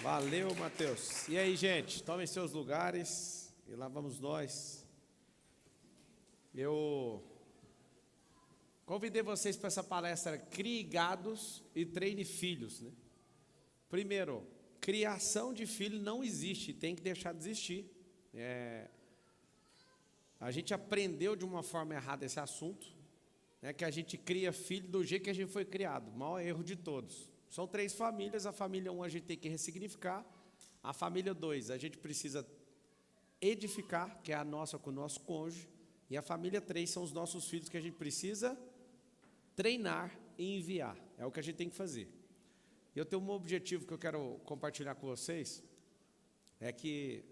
Valeu, Mateus. E aí, gente, tomem seus lugares e lá vamos nós. Eu convidei vocês para essa palestra Crie Gados e Treine Filhos, né? Primeiro, criação de filho não existe, tem que deixar de existir. A gente aprendeu de uma forma errada esse assunto, né, que a gente cria filho do jeito que a gente foi criado, o maior erro de todos. São 3 famílias, a família 1 a gente tem que ressignificar, a família 2 a gente precisa edificar, que é a nossa com o nosso cônjuge, e a família 3 são os nossos filhos que a gente precisa treinar e enviar, é o que a gente tem que fazer. Eu tenho um objetivo que eu quero compartilhar com vocês, é que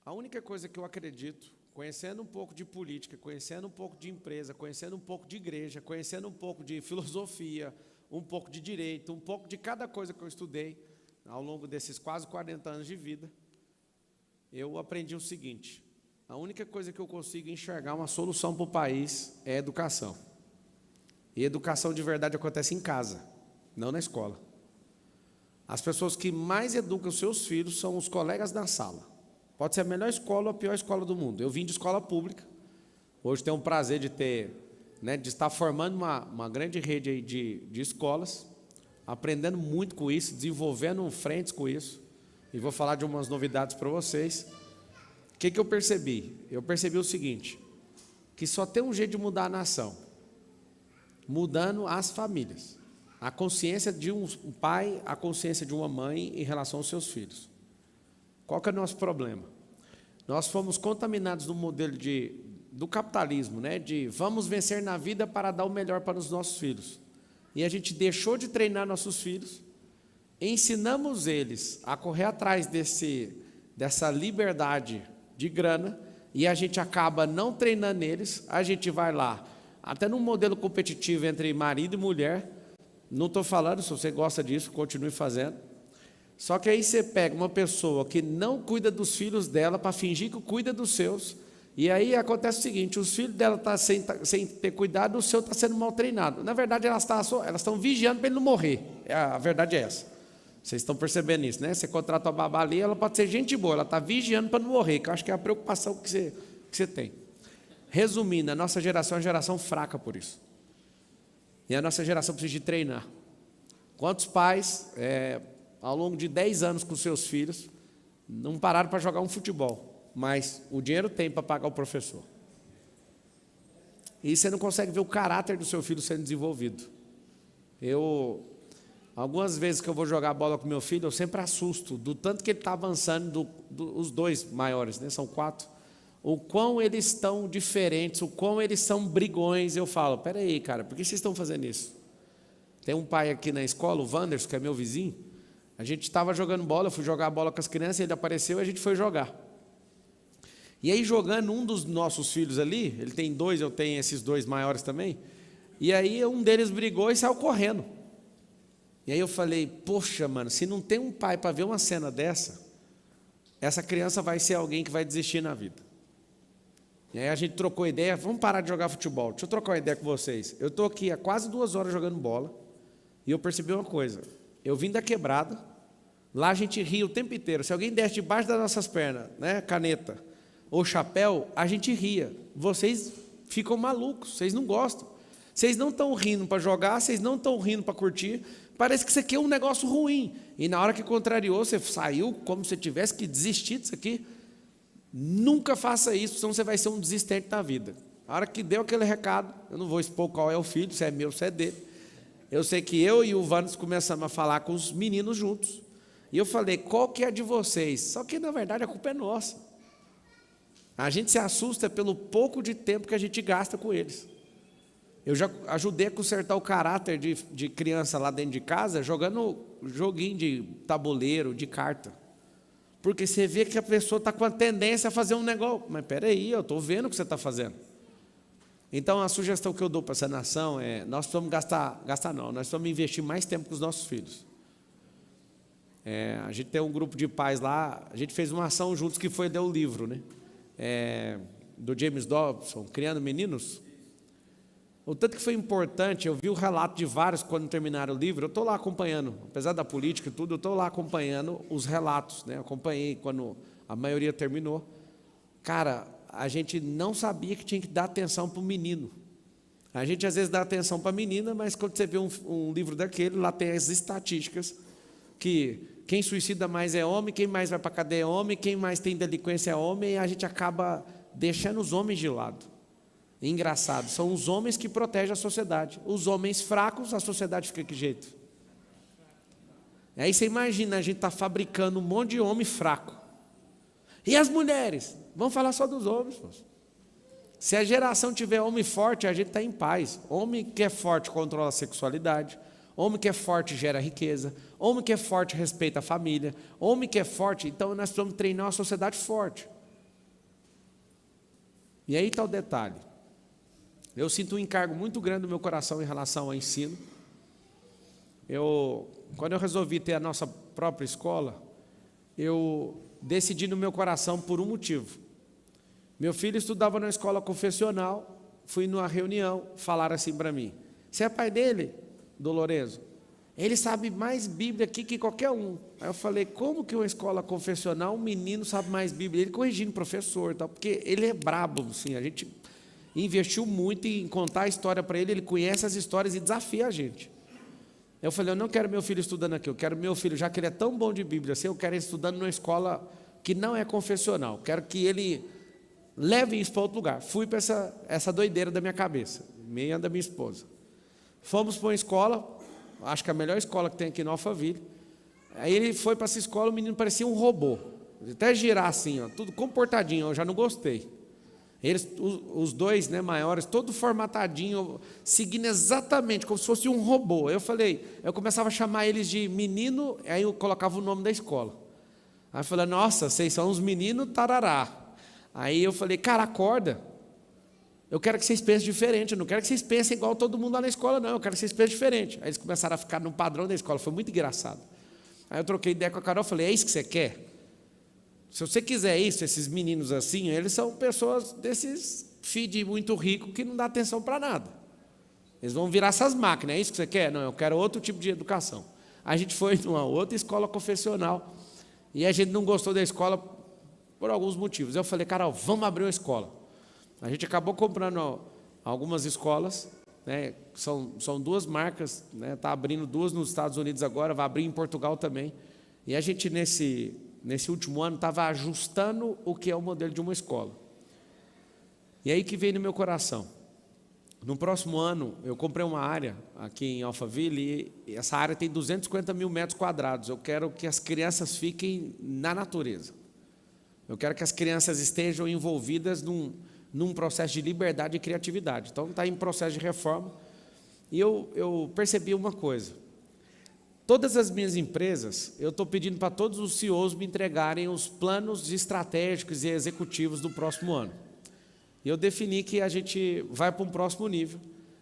a única coisa que eu acredito, conhecendo um pouco de política, conhecendo um pouco de empresa, conhecendo um pouco de igreja, conhecendo um pouco de filosofia, um pouco de direito, um pouco de cada coisa que eu estudei ao longo desses quase 40 anos de vida, eu aprendi o seguinte: a única coisa que eu consigo enxergar uma solução para o país é educação. E educação de verdade acontece em casa, não na escola. As pessoas que mais educam os seus filhos são os colegas da sala. Pode ser a melhor escola ou a pior escola do mundo. Eu vim de escola pública, hoje tenho o prazer de de estar formando uma grande rede aí de escolas, aprendendo muito com isso, desenvolvendo frentes com isso, e vou falar de umas novidades para vocês. O que eu percebi? Eu percebi o seguinte, que só tem um jeito de mudar a nação, mudando as famílias, a consciência de um pai, a consciência de uma mãe em relação aos seus filhos. Qual que é o nosso problema? Nós fomos contaminados no modelo do capitalismo, né? De vamos vencer na vida para dar o melhor para os nossos filhos. E a gente deixou de treinar nossos filhos, ensinamos eles a correr atrás dessa liberdade de grana, e a gente acaba não treinando eles, a gente vai lá, até num modelo competitivo entre marido e mulher, não estou falando, se você gosta disso, continue fazendo. Só que aí você pega uma pessoa que não cuida dos filhos dela para fingir que cuida dos seus, e aí acontece o seguinte: os filhos dela estão sem ter cuidado, o seu está sendo mal treinado. Na verdade, elas estão vigiando para ele não morrer. A verdade é essa. Vocês estão percebendo isso, né? Você contrata uma babá ali, ela pode ser gente boa, ela está vigiando para não morrer, que eu acho que é a preocupação que você tem. Resumindo, a nossa geração é uma geração fraca por isso. E a nossa geração precisa de treinar. Quantos pais, ao longo de 10 anos com seus filhos, não pararam para jogar um futebol, mas o dinheiro tem para pagar o professor. E você não consegue ver o caráter do seu filho sendo desenvolvido. Algumas vezes que eu vou jogar bola com meu filho, eu sempre assusto do tanto que ele está avançando, os 2 maiores, né? São 4, o quão eles estão diferentes, o quão eles são brigões. Eu falo, peraí, cara, por que vocês estão fazendo isso? Tem um pai aqui na escola, o Wanderson, que é meu vizinho, a gente estava jogando bola, eu fui jogar bola com as crianças, ele apareceu e a gente foi jogar. E aí jogando, um dos nossos filhos ali, ele tem 2, eu tenho esses 2 maiores também, e aí um deles brigou e saiu correndo. E aí eu falei, poxa, mano, se não tem um pai para ver uma cena dessa, essa criança vai ser alguém que vai desistir na vida. E aí a gente trocou ideia, vamos parar de jogar futebol, deixa eu trocar uma ideia com vocês. Eu estou aqui há quase 2 horas jogando bola, e eu percebi uma coisa: eu vim da quebrada, lá a gente ria o tempo inteiro, se alguém desce debaixo das nossas pernas, né, caneta ou chapéu, a gente ria. Vocês ficam malucos, vocês não gostam. Vocês não estão rindo para jogar, vocês não estão rindo para curtir. Parece que isso aqui é um negócio ruim. E na hora que contrariou, você saiu como se tivesse que desistir disso aqui. Nunca faça isso, senão você vai ser um desistente da vida. A hora que deu aquele recado, eu não vou expor qual é o filho, se é meu, se é dele. Eu sei que eu e o Vannes começamos a falar com os meninos juntos. E eu falei, qual que é a de vocês? Só que na verdade a culpa é nossa. A gente se assusta pelo pouco de tempo que a gente gasta com eles. Eu já ajudei a consertar o caráter de criança lá dentro de casa, jogando joguinho de tabuleiro, de carta. Porque você vê que a pessoa está com a tendência a fazer um negócio. Mas espera aí, eu estou vendo o que você está fazendo. Então a sugestão que eu dou para essa nação é, nós precisamos nós precisamos investir mais tempo com os nossos filhos. A gente tem um grupo de pais lá, a gente fez uma ação juntos que foi ler o livro, né? Do James Dobson, Criando Meninos. O tanto que foi importante, eu vi o relato de vários quando terminaram o livro, eu estou lá acompanhando, apesar da política e tudo, eu estou lá acompanhando os relatos, né? Eu acompanhei quando a maioria terminou. Cara, a gente não sabia que tinha que dar atenção para o menino. A gente às vezes dá atenção para a menina, mas quando você vê um livro daquele, lá tem as estatísticas, que quem suicida mais é homem, quem mais vai para a cadeia é homem, quem mais tem delinquência é homem, e a gente acaba deixando os homens de lado. Engraçado, são os homens que protegem a sociedade. Os homens fracos, a sociedade fica de que jeito? Aí você imagina, a gente está fabricando um monte de homem fraco. E as mulheres? Vamos falar só dos homens. Se a geração tiver homem forte, a gente está em paz. Homem que é forte controla a sexualidade. Homem que é forte gera riqueza. Homem que é forte respeita a família. Homem que é forte, então nós precisamos treinar uma sociedade forte. E aí está o detalhe. Eu sinto um encargo muito grande no meu coração em relação ao ensino. Quando eu resolvi ter a nossa própria escola, eu decidi no meu coração por um motivo. Meu filho estudava na escola confessional, fui numa reunião, falaram assim para mim: você é pai dele, Dolorenzo? Ele sabe mais Bíblia aqui que qualquer um. Aí eu falei: como que uma escola confessional, um menino sabe mais Bíblia? Ele corrigindo o professor, tal, porque ele é brabo, assim, a gente investiu muito em contar a história para ele, ele conhece as histórias e desafia a gente. Eu falei: eu não quero meu filho estudando aqui, eu quero meu filho, já que ele é tão bom de Bíblia assim, eu quero ele estudando numa escola que não é confessional, quero que ele leve isso para outro lugar. Fui para essa doideira da minha cabeça, meia da minha esposa. Fomos para uma escola, acho que a melhor escola que tem aqui no Alphaville. Aí ele foi para essa escola, o menino parecia um robô, até girar assim, ó, tudo comportadinho, eu já não gostei. Eles, os dois, né, maiores, todo formatadinho, seguindo exatamente, como se fosse um robô. Eu começava a chamar eles de menino, aí eu colocava o nome da escola. Aí eu falei: nossa, vocês são uns meninos tarará. Aí eu falei: cara, acorda. Eu quero que vocês pensem diferente, eu não quero que vocês pensem igual todo mundo lá na escola, não. Eu quero que vocês pensem diferente. Aí eles começaram a ficar no padrão da escola, foi muito engraçado. Aí eu troquei ideia com a Carol, falei: é isso que você quer? Se você quiser isso, esses meninos assim, eles são pessoas desses feed muito rico que não dá atenção para nada. Eles vão virar essas máquinas, é isso que você quer? Não, eu quero outro tipo de educação. A gente foi numa outra escola confessional e a gente não gostou da escola por alguns motivos. Eu falei: Carol, vamos abrir uma escola. A gente acabou comprando algumas escolas, né? São duas marcas, né? Está abrindo duas nos Estados Unidos agora, vai abrir em Portugal também. E a gente, nesse último ano, estava ajustando o que é o modelo de uma escola. E aí que veio no meu coração. No próximo ano, eu comprei uma área aqui em Alphaville, e essa área tem 250 mil metros quadrados. Eu quero que as crianças fiquem na natureza. Eu quero que as crianças estejam envolvidas num processo de liberdade e criatividade. Então, está em processo de reforma. E eu percebi uma coisa. Todas as minhas empresas, eu estou pedindo para todos os CEOs me entregarem os planos estratégicos e executivos do próximo ano. E eu defini que a gente vai para um próximo nível.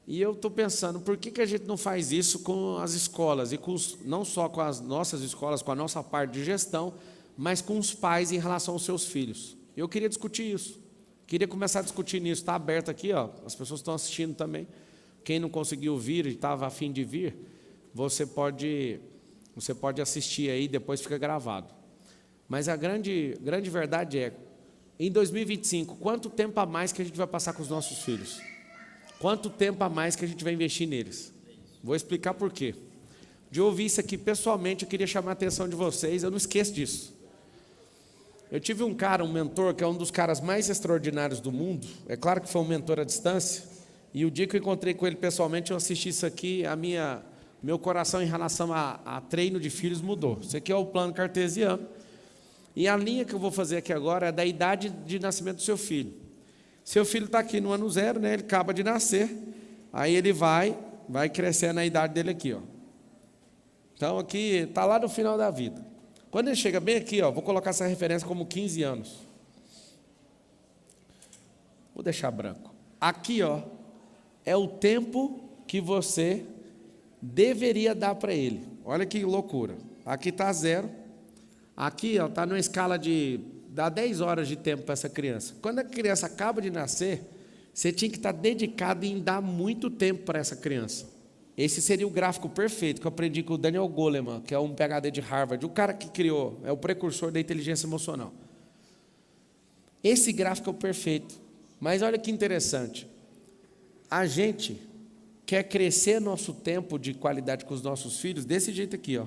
E eu estou pensando, por que a gente não faz isso com as escolas? E não só com as nossas escolas, com a nossa parte de gestão, mas com os pais em relação aos seus filhos. Eu queria discutir isso. Queria começar a discutir nisso. Está aberto aqui, ó, as pessoas estão assistindo também. Quem não conseguiu vir e estava a fim de vir, você pode assistir aí, depois fica gravado. Mas a grande verdade é, em 2025, quanto tempo a mais que a gente vai passar com os nossos filhos? Quanto tempo a mais que a gente vai investir neles? Vou explicar por quê. De ouvir isso aqui pessoalmente, eu queria chamar a atenção de vocês, eu não esqueço disso. Eu tive um mentor, que é um dos caras mais extraordinários do mundo. É claro que foi um mentor à distância. E o dia que eu encontrei com ele pessoalmente, eu assisti isso aqui, meu coração em relação a treino de filhos mudou. Isso aqui é o plano cartesiano. E a linha que eu vou fazer aqui agora é da idade de nascimento do seu filho. Seu filho está aqui no ano 0, né? Ele acaba de nascer. Aí ele vai crescendo na idade dele aqui, ó. Então aqui está lá no final da vida. Quando ele chega bem aqui, ó, vou colocar essa referência como 15 anos. Vou deixar branco. Aqui, ó, é o tempo que você deveria dar para ele. Olha que loucura. Aqui está 0. Aqui está numa escala de dá 10 horas de tempo para essa criança. Quando a criança acaba de nascer, você tinha que estar dedicado em dar muito tempo para essa criança. Esse seria o gráfico perfeito que eu aprendi com o Daniel Goleman, que é um PhD de Harvard, o cara que criou, é o precursor da inteligência emocional. Esse gráfico é o perfeito. Mas olha que interessante. A gente quer crescer nosso tempo de qualidade com os nossos filhos desse jeito aqui, ó.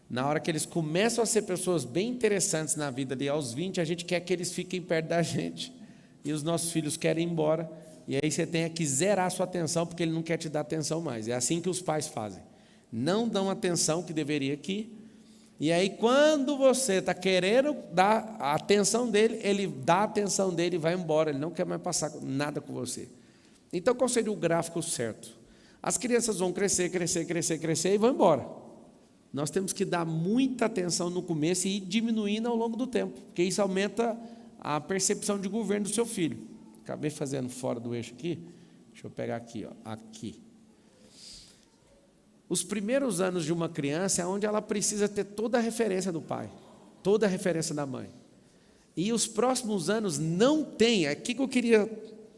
Na hora que eles começam a ser pessoas bem interessantes na vida ali, aos 20, a gente quer que eles fiquem perto da gente. E os nossos filhos querem ir embora. E aí você tem que zerar a sua atenção, porque ele não quer te dar atenção mais. É assim que os pais fazem. Não dão a atenção que deveria aqui. E aí, quando você está querendo dar a atenção dele, ele dá a atenção dele e vai embora. Ele não quer mais passar nada com você. Então, qual seria o gráfico certo? As crianças vão crescer, crescer, crescer, crescer e vão embora. Nós temos que dar muita atenção no começo e ir diminuindo ao longo do tempo, porque isso aumenta a percepção de governo do seu filho. Acabei fazendo fora do eixo aqui. Deixa eu pegar aqui, ó, aqui. Os primeiros anos de uma criança é onde ela precisa ter toda a referência do pai, toda a referência da mãe. E os próximos anos não tem, é aqui que eu queria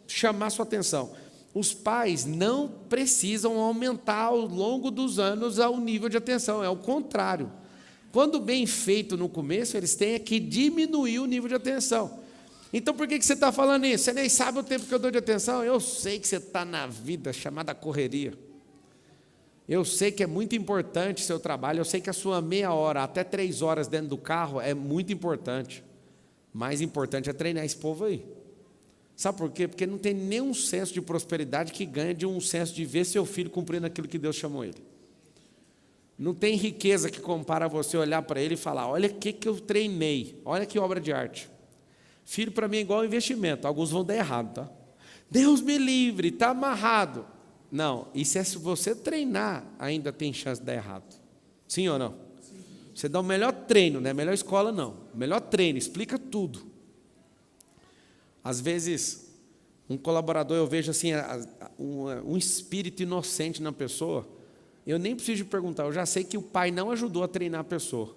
chamar a sua atenção. Os pais não precisam aumentar ao longo dos anos o nível de atenção, é o contrário. Quando bem feito no começo, eles têm que diminuir o nível de atenção. Então, por que você está falando isso? Você nem sabe o tempo que eu dou de atenção? Eu sei que você está na vida chamada correria. Eu sei que é muito importante o seu trabalho, eu sei que a sua meia hora, até 3 horas dentro do carro é muito importante. Mais importante é treinar esse povo aí. Sabe por quê? Porque não tem nenhum senso de prosperidade que ganha de um senso de ver seu filho cumprindo aquilo que Deus chamou ele. Não tem riqueza que compara você olhar para ele e falar, olha o que eu treinei, olha que obra de arte. Filho para mim é igual investimento, alguns vão dar errado, tá? Deus me livre, está amarrado. Não, isso é se você treinar, ainda tem chance de dar errado. Sim ou não? Sim. Você dá o melhor treino, não é a melhor escola não, o melhor treino, explica tudo. Às vezes, um colaborador, eu vejo assim, um espírito inocente na pessoa, eu nem preciso perguntar, eu já sei que o pai não ajudou a treinar a pessoa.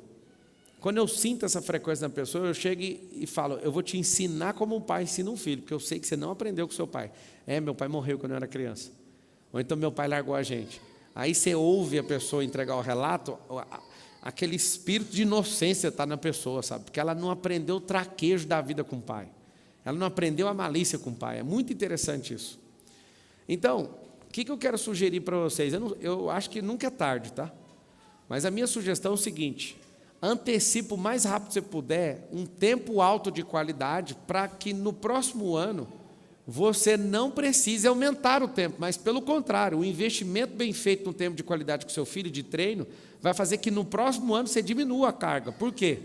Quando eu sinto essa frequência na pessoa, eu chego e falo, eu vou te ensinar como um pai ensina um filho, porque eu sei que você não aprendeu com seu pai. Meu pai morreu quando eu era criança. Ou então meu pai largou a gente. Aí você ouve a pessoa entregar o relato, aquele espírito de inocência está na pessoa, sabe? Porque ela não aprendeu o traquejo da vida com o pai. Ela não aprendeu a malícia com o pai. É muito interessante isso. Então, o que eu quero sugerir para vocês? Eu acho que nunca é tarde, tá? Mas a minha sugestão é o seguinte, antecipe o mais rápido que você puder um tempo alto de qualidade para que no próximo ano você não precise aumentar o tempo, mas pelo contrário, o investimento bem feito no tempo de qualidade com seu filho, de treino, vai fazer que no próximo ano você diminua a carga. Por quê?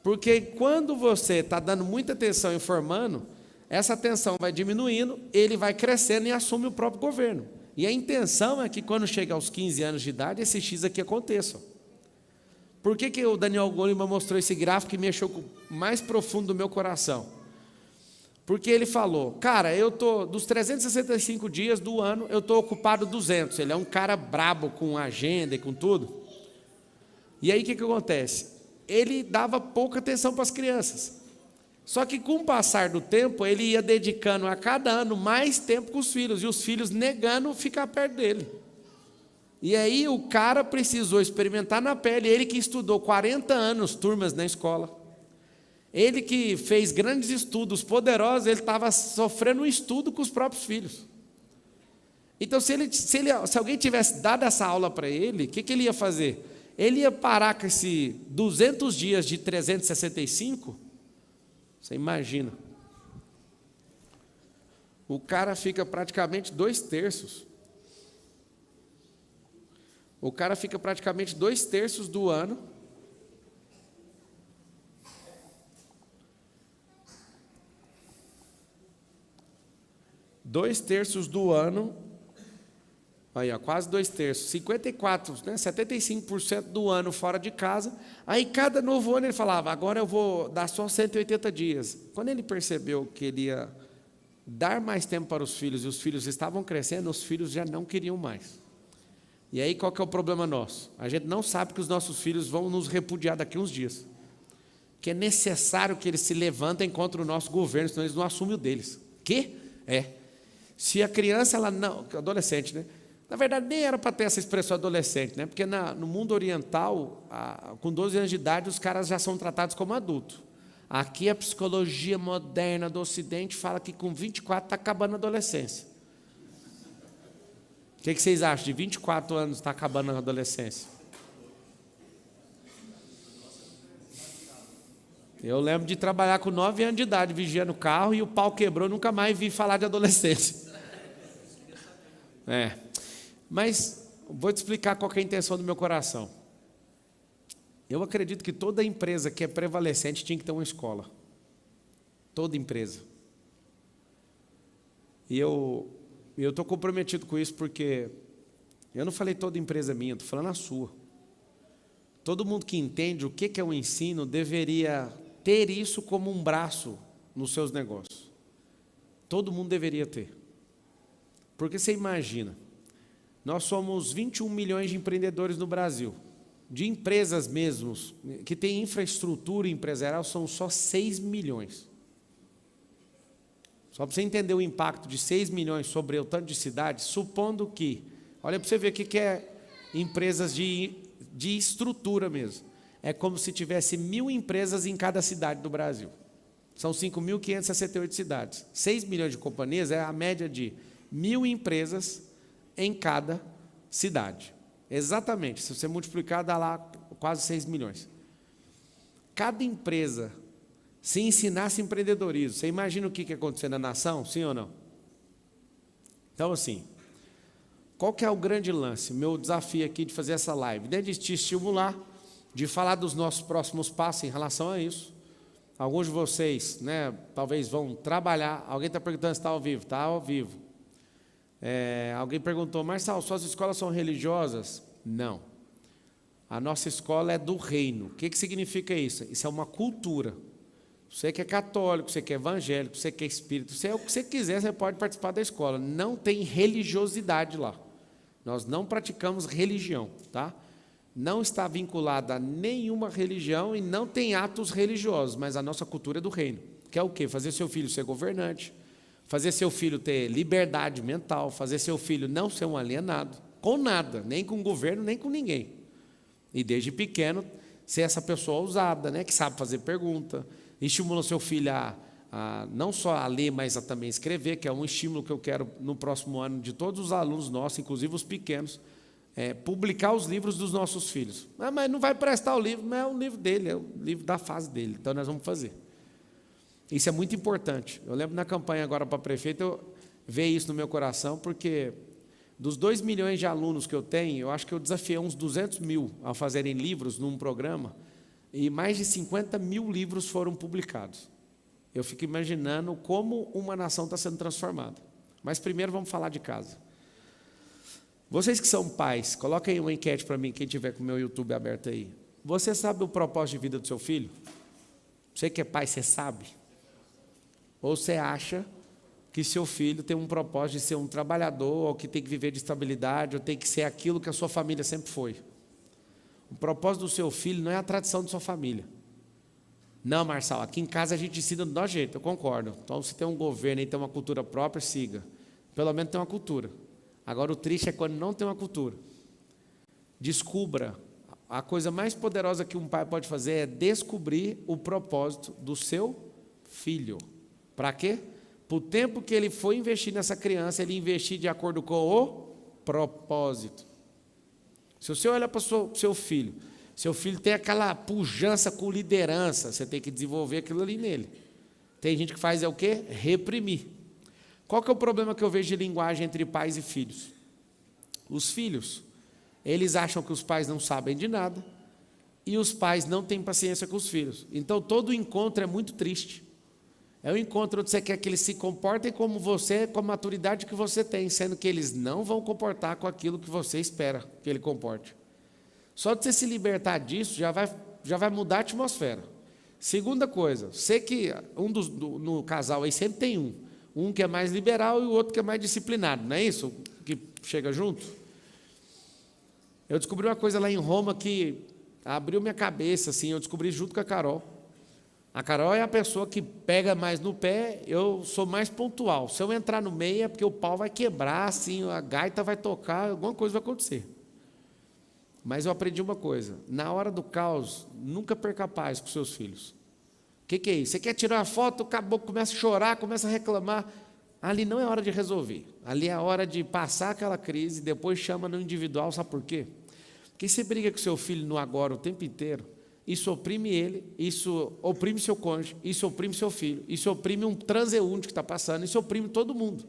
Porque quando você está dando muita atenção e formando, essa atenção vai diminuindo, ele vai crescendo e assume o próprio governo. E a intenção é que quando chega aos 15 anos de idade, esse X aqui aconteça. Por que o Daniel Goleman mostrou esse gráfico que mexeu com o mais profundo do meu coração? Porque ele falou, cara, eu estou, dos 365 dias do ano, eu estou ocupado 200. Ele é um cara brabo com agenda e com tudo. E aí o que acontece? Ele dava pouca atenção para as crianças. Só que com o passar do tempo, ele ia dedicando a cada ano mais tempo com os filhos, e os filhos negando ficar perto dele. E aí o cara precisou experimentar na pele, ele que estudou 40 anos, turmas na escola, ele que fez grandes estudos poderosos, ele estava sofrendo um estudo com os próprios filhos. Então se alguém tivesse dado essa aula para ele, o que ele ia fazer? Ele ia parar com esse 200 dias de 365, você imagina. O cara fica praticamente 2/3. O cara fica praticamente 2/3 do ano. Dois terços do ano, aí, ó, quase 2/3, 54, né, 75% do ano fora de casa. Aí cada novo ano ele falava, agora eu vou dar só 180 dias. Quando ele percebeu que ele ia dar mais tempo para os filhos, e os filhos estavam crescendo, os filhos já não queriam mais. E aí qual que é o problema nosso? A gente não sabe que os nossos filhos vão nos repudiar daqui a uns dias. Que é necessário que eles se levantem contra o nosso governo, senão eles não assumem o deles. Quê? Se a criança, ela não... Adolescente, né? Na verdade, nem era para ter essa expressão adolescente, né? Porque no mundo oriental, com 12 anos de idade, os caras já são tratados como adultos. Aqui a psicologia moderna do Ocidente fala que com 24 está acabando a adolescência. O que vocês acham? De 24 anos está acabando a adolescência? Eu lembro de trabalhar com 9 anos de idade, vigiando o carro, e o pau quebrou, nunca mais vi falar de adolescência. Mas vou te explicar qual que é a intenção do meu coração. Eu acredito que toda empresa que é prevalecente tinha que ter uma escola. Toda empresa. E eu estou comprometido com isso porque eu não falei toda empresa minha, estou falando a sua. Todo mundo que entende o que é o ensino deveria ter isso como um braço nos seus negócios. Todo mundo deveria ter. Porque você imagina, nós somos 21 milhões de empreendedores no Brasil. De empresas mesmo, que têm infraestrutura empresarial, são só 6 milhões. Só para você entender o impacto de 6 milhões sobre o tanto de cidades, supondo que, olha para você ver o que é empresas de estrutura mesmo. É como se tivesse 1.000 empresas em cada cidade do Brasil. São 5.568 cidades. 6 milhões de companhias é a média de 1.000 empresas em cada cidade. Exatamente, se você multiplicar, dá lá quase 6 milhões. Cada empresa, se ensinasse empreendedorismo, você imagina o que ia acontecer na nação, sim ou não? Então, assim, qual que é o grande lance? Meu desafio aqui de fazer essa live, de te estimular, de falar dos nossos próximos passos em relação a isso. Alguns de vocês, né, talvez vão trabalhar. Alguém está perguntando se está ao vivo. Está ao vivo. Alguém perguntou, Marçal, suas escolas são religiosas? Não. A nossa escola é do reino. O que significa isso? Isso é uma cultura. Você que é católico, você que é evangélico, você que é espírita, você é o que você quiser, você pode participar da escola. Não tem religiosidade lá. Nós não praticamos religião, tá? Não está vinculada a nenhuma religião e não tem atos religiosos, mas a nossa cultura é do reino. Que é o quê? Fazer seu filho ser governante, fazer seu filho ter liberdade mental, fazer seu filho não ser um alienado, com nada, nem com o governo, nem com ninguém. E desde pequeno, ser essa pessoa ousada, né, que sabe fazer pergunta, estimula seu filho não só a ler, mas a também escrever, que é um estímulo que eu quero no próximo ano de todos os alunos nossos, inclusive os pequenos, publicar os livros dos nossos filhos. Mas não vai prestar o livro, mas é o livro dele, é o livro da fase dele, então nós vamos fazer. Isso é muito importante. Eu lembro na campanha agora para prefeito, eu vejo isso no meu coração, porque dos 2 milhões de alunos que eu tenho, eu acho que eu desafiei uns 200 mil a fazerem livros num programa, e mais de 50 mil livros foram publicados. Eu fico imaginando como uma nação está sendo transformada. Mas primeiro vamos falar de casa. Vocês que são pais, coloquem aí uma enquete para mim, quem tiver com o meu YouTube aberto aí. Você sabe o propósito de vida do seu filho? Você que é pai, você sabe? Ou você acha que seu filho tem um propósito de ser um trabalhador, ou que tem que viver de estabilidade, ou tem que ser aquilo que a sua família sempre foi? O propósito do seu filho não é a tradição de sua família. Não, Marçal, aqui em casa a gente ensina do nosso jeito, eu concordo. Então, se tem um governo e tem uma cultura própria, siga. Pelo menos tem uma cultura. Agora, o triste é quando não tem uma cultura. Descubra. A coisa mais poderosa que um pai pode fazer é descobrir o propósito do seu filho. Para quê? Para o tempo que ele foi investir nessa criança, ele investir de acordo com o propósito. Se você olha para o seu filho tem aquela pujança com liderança, você tem que desenvolver aquilo ali nele. Tem gente que faz o quê? Reprimir. Qual que é o problema que eu vejo de linguagem entre pais e filhos? Os filhos, eles acham que os pais não sabem de nada, e os pais não têm paciência com os filhos. Então, todo encontro é muito triste. É um encontro onde você quer que eles se comportem como você, com a maturidade que você tem, sendo que eles não vão comportar com aquilo que você espera que ele comporte. Só de você se libertar disso, já vai mudar a atmosfera. Segunda coisa, sei que no casal aí sempre tem um que é mais liberal e o outro que é mais disciplinado, não é isso? Que chega junto. Eu descobri uma coisa lá em Roma que abriu minha cabeça, assim, eu descobri junto com a Carol. A Carol é a pessoa que pega mais no pé, eu sou mais pontual. Se eu entrar no meio é porque o pau vai quebrar, assim, a gaita vai tocar, alguma coisa vai acontecer. Mas eu aprendi uma coisa, na hora do caos, nunca perca a paz com seus filhos. O que é isso? Você quer tirar uma foto, o caboclo começa a chorar, começa a reclamar. Ali não é hora de resolver, ali é a hora de passar aquela crise, depois chama no individual, sabe por quê? Porque você briga com seu filho no agora o tempo inteiro, isso oprime ele, isso oprime seu cônjuge, isso oprime seu filho, isso oprime um transeunte que está passando, isso oprime todo mundo.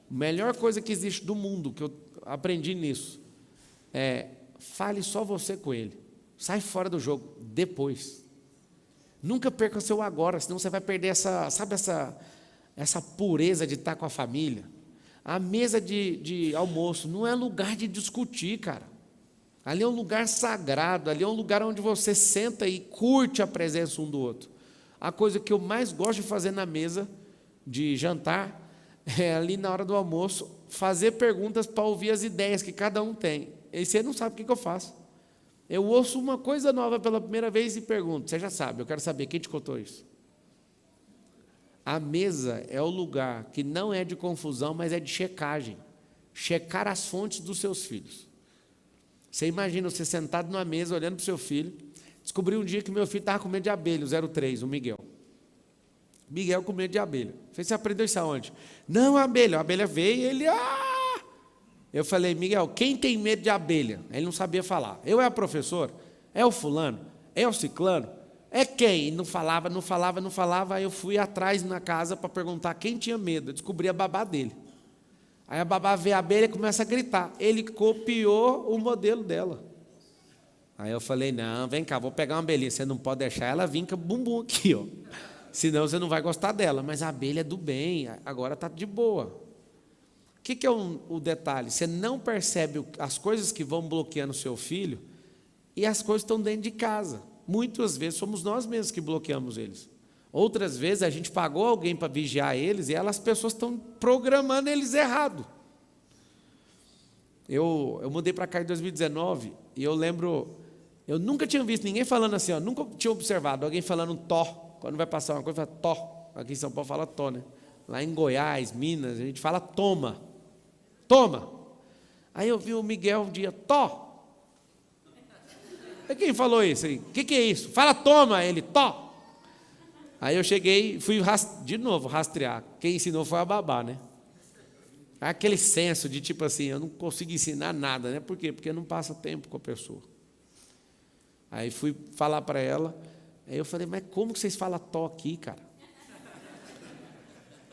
A melhor coisa que existe do mundo, que eu aprendi nisso, é fale só você com ele, sai fora do jogo, depois. Nunca perca o seu agora, senão você vai perder essa pureza de estar com a família. A mesa de almoço não é lugar de discutir, cara. Ali é um lugar sagrado, ali é um lugar onde você senta e curte a presença um do outro. A coisa que eu mais gosto de fazer na mesa de jantar é ali na hora do almoço, fazer perguntas para ouvir as ideias que cada um tem. E você não sabe o que eu faço. Eu ouço uma coisa nova pela primeira vez e pergunto, você já sabe, eu quero saber, quem te contou isso? A mesa é o lugar que não é de confusão, mas é de checagem. Checar as fontes dos seus filhos. Você imagina você sentado numa mesa, olhando para o seu filho, descobri um dia que meu filho estava com medo de abelha, o 03, o Miguel. Miguel com medo de abelha. Eu falei, você aprendeu isso aonde? Não, a abelha veio e ele... Eu falei, Miguel, quem tem medo de abelha? Ele não sabia falar. Eu é o professor? É o fulano? É o ciclano? É quem? E não falava. Aí eu fui atrás na casa para perguntar quem tinha medo. Eu descobri a babá dele. Aí a babá vê a abelha e começa a gritar. Ele copiou o modelo dela. Aí eu falei, não, vem cá, vou pegar uma abelhinha. Você não pode deixar ela vir com o bumbum aqui, ó. Senão você não vai gostar dela. Mas a abelha é do bem, agora está de boa. O que é o detalhe? Você não percebe as coisas que vão bloqueando o seu filho e as coisas estão dentro de casa. Muitas vezes somos nós mesmos que bloqueamos eles. Outras vezes a gente pagou alguém para vigiar eles e as pessoas estão programando eles errado. Eu mudei para cá em 2019 e eu lembro, eu nunca tinha visto ninguém falando assim, nunca tinha observado alguém falando tó, quando vai passar uma coisa, fala tó. Aqui em São Paulo fala tó, né? Lá em Goiás, Minas, a gente fala toma. Toma. Aí eu vi o Miguel um dia, tó. Quem falou isso aí? O que é isso? Fala toma, ele, tó. Aí eu cheguei, fui de novo rastrear. Quem ensinou foi a babá, né? Aquele senso de tipo assim, eu não consigo ensinar nada, né? Por quê? Porque não passa tempo com a pessoa. Aí fui falar para ela, aí eu falei, mas como que vocês falam tó aqui, cara?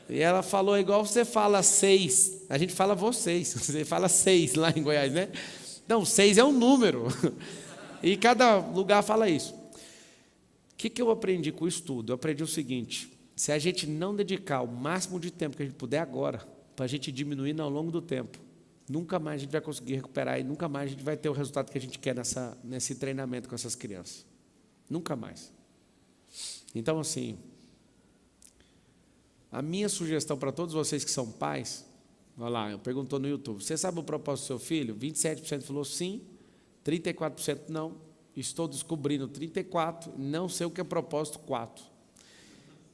E ela falou igual você fala 6. A gente fala vocês. Você fala 6 lá em Goiás, né? Não, 6 é um número. E cada lugar fala isso. O que eu aprendi com o estudo? Eu aprendi o seguinte, se a gente não dedicar o máximo de tempo que a gente puder agora, para a gente diminuir ao longo do tempo, nunca mais a gente vai conseguir recuperar e nunca mais a gente vai ter o resultado que a gente quer nesse treinamento com essas crianças. Nunca mais. Então, assim... A minha sugestão para todos vocês que são pais, olha lá, perguntou no YouTube, você sabe o propósito do seu filho? 27% falou sim, 34% não, estou descobrindo 34%, não sei o que é propósito 4%.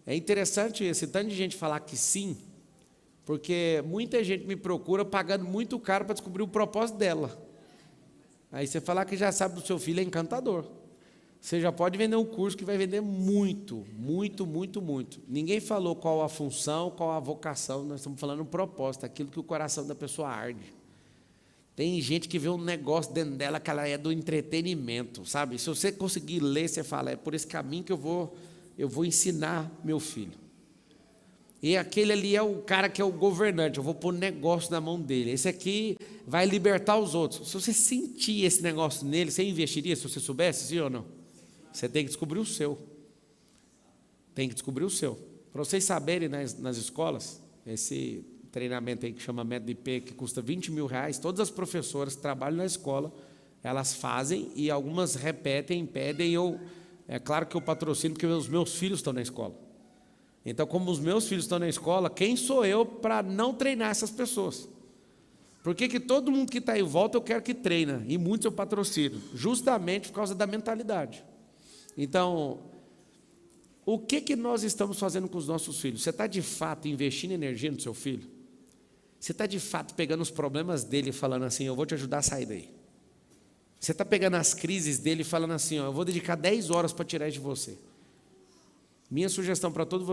É interessante esse tanto de gente falar que sim, porque muita gente me procura pagando muito caro para descobrir o propósito dela. Aí você falar que já sabe do seu filho é encantador. Você já pode vender um curso que vai vender muito, muito, muito, muito. Ninguém falou qual a função, qual a vocação, nós estamos falando um propósito, aquilo que o coração da pessoa arde. Tem gente que vê um negócio dentro dela que ela é do entretenimento, sabe? Se você conseguir ler, você fala, é por esse caminho que eu vou ensinar meu filho. E aquele ali é o cara que é o governante, eu vou pôr negócio na mão dele. Esse aqui vai libertar os outros. Se você sentir esse negócio nele, você investiria se você soubesse, sim ou não? Você tem que descobrir o seu. Tem que descobrir o seu. Para vocês saberem nas escolas, esse treinamento aí que chama Método IP, que custa R$20.000, todas as professoras que trabalham na escola, elas fazem e algumas repetem, pedem. É claro que eu patrocino porque os meus filhos estão na escola. Então, como os meus filhos estão na escola, quem sou eu para não treinar essas pessoas? Por que todo mundo que está em volta eu quero que treina? E muitos eu patrocino, justamente por causa da mentalidade. Então, O que nós estamos fazendo com os nossos filhos? Você está de fato investindo energia no seu filho? Você está de fato pegando os problemas dele e falando assim, eu vou te ajudar a sair daí? Você está pegando as crises dele e falando assim, eu vou dedicar 10 horas para tirar isso de você? Minha sugestão para todos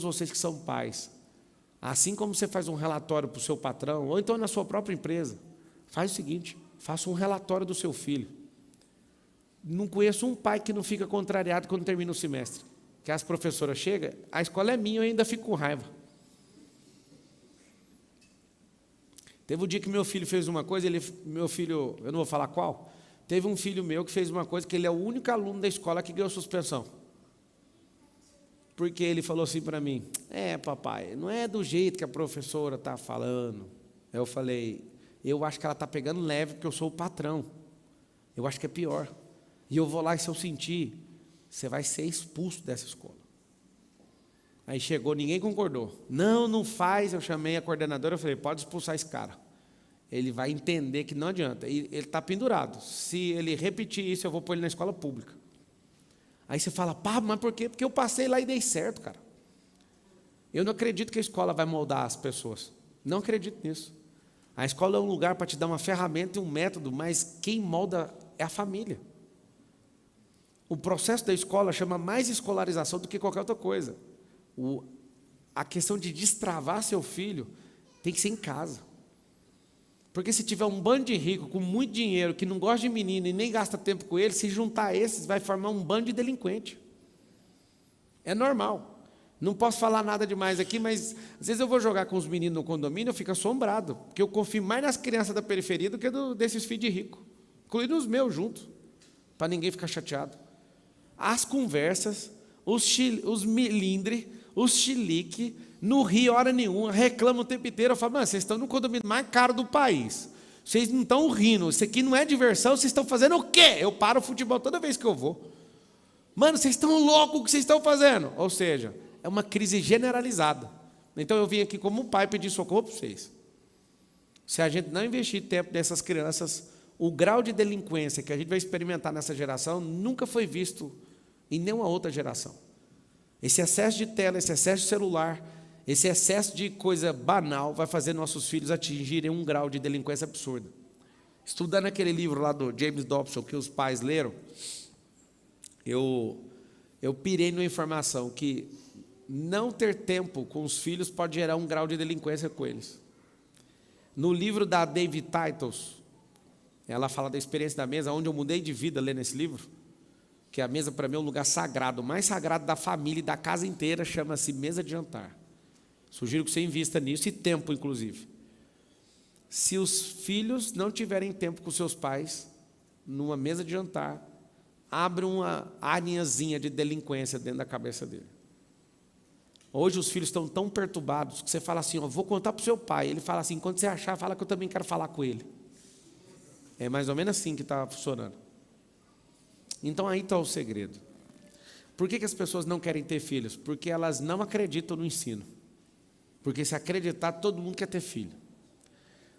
vocês que são pais, assim como você faz um relatório para o seu patrão, ou então na sua própria empresa, faz o seguinte, faça um relatório do seu filho. Não conheço um pai que não fica contrariado quando termina o semestre. Que as professoras chegam, a escola é minha, eu ainda fico com raiva. Teve um dia que meu filho fez uma coisa, meu filho, eu não vou falar qual, teve um filho meu que fez uma coisa que ele é o único aluno da escola que ganhou suspensão. Porque ele falou assim para mim, papai, não é do jeito que a professora está falando. Eu falei, eu acho que ela está pegando leve porque eu sou o patrão. Eu acho que é pior. E eu vou lá e se eu sentir, você vai ser expulso dessa escola. Aí chegou, ninguém concordou. Não faz. Eu chamei a coordenadora, eu falei, pode expulsar esse cara. Ele vai entender que não adianta. Ele está pendurado. Se ele repetir isso, eu vou pôr ele na escola pública. Aí você fala, mas por quê? Porque eu passei lá e dei certo, cara. Eu não acredito que a escola vai moldar as pessoas. Não acredito nisso. A escola é um lugar para te dar uma ferramenta e um método, mas quem molda é a família. O processo da escola chama mais escolarização do que qualquer outra coisa. A questão de destravar seu filho tem que ser em casa. Porque se tiver um bando de rico com muito dinheiro, que não gosta de menino e nem gasta tempo com ele, se juntar esses, vai formar um bando de delinquente. É normal. Não posso falar nada demais aqui, mas às vezes eu vou jogar com os meninos no condomínio, eu fico assombrado, porque eu confio mais nas crianças da periferia do que desses filhos de rico, incluindo os meus juntos, para ninguém ficar chateado. As conversas, os milindres, os chilique, não ri hora nenhuma, reclamam o tempo inteiro. Eu falo, mano, vocês estão no condomínio mais caro do país. Vocês não estão rindo, isso aqui não é diversão, vocês estão fazendo o quê? Eu paro o futebol toda vez que eu vou. Mano, vocês estão loucos, o que vocês estão fazendo? Ou seja, é uma crise generalizada. Então eu vim aqui como pai pedir socorro para vocês. Se a gente não investir tempo nessas crianças, o grau de delinquência que a gente vai experimentar nessa geração nunca foi visto em nenhuma outra geração. Esse excesso de tela, esse excesso de celular, esse excesso de coisa banal vai fazer nossos filhos atingirem um grau de delinquência absurda. Estudando aquele livro lá do James Dobson que os pais leram, eu pirei numa informação que não ter tempo com os filhos pode gerar um grau de delinquência com eles. No livro da David Titles, ela fala da experiência da mesa, onde eu mudei de vida lendo esse livro, que a mesa para mim é um lugar sagrado, o mais sagrado da família e da casa inteira, chama-se mesa de jantar. Sugiro que você invista nisso, e tempo inclusive. Se os filhos não tiverem tempo com seus pais, numa mesa de jantar, abre uma arinhazinha de delinquência dentro da cabeça dele. Hoje os filhos estão tão perturbados, que você fala assim, vou contar para o seu pai. Ele fala assim, quando você achar, fala que eu também quero falar com ele. É mais ou menos assim que está funcionando. Então aí está o segredo. Por que as pessoas não querem ter filhos? Porque elas não acreditam no ensino. Porque se acreditar, todo mundo quer ter filho.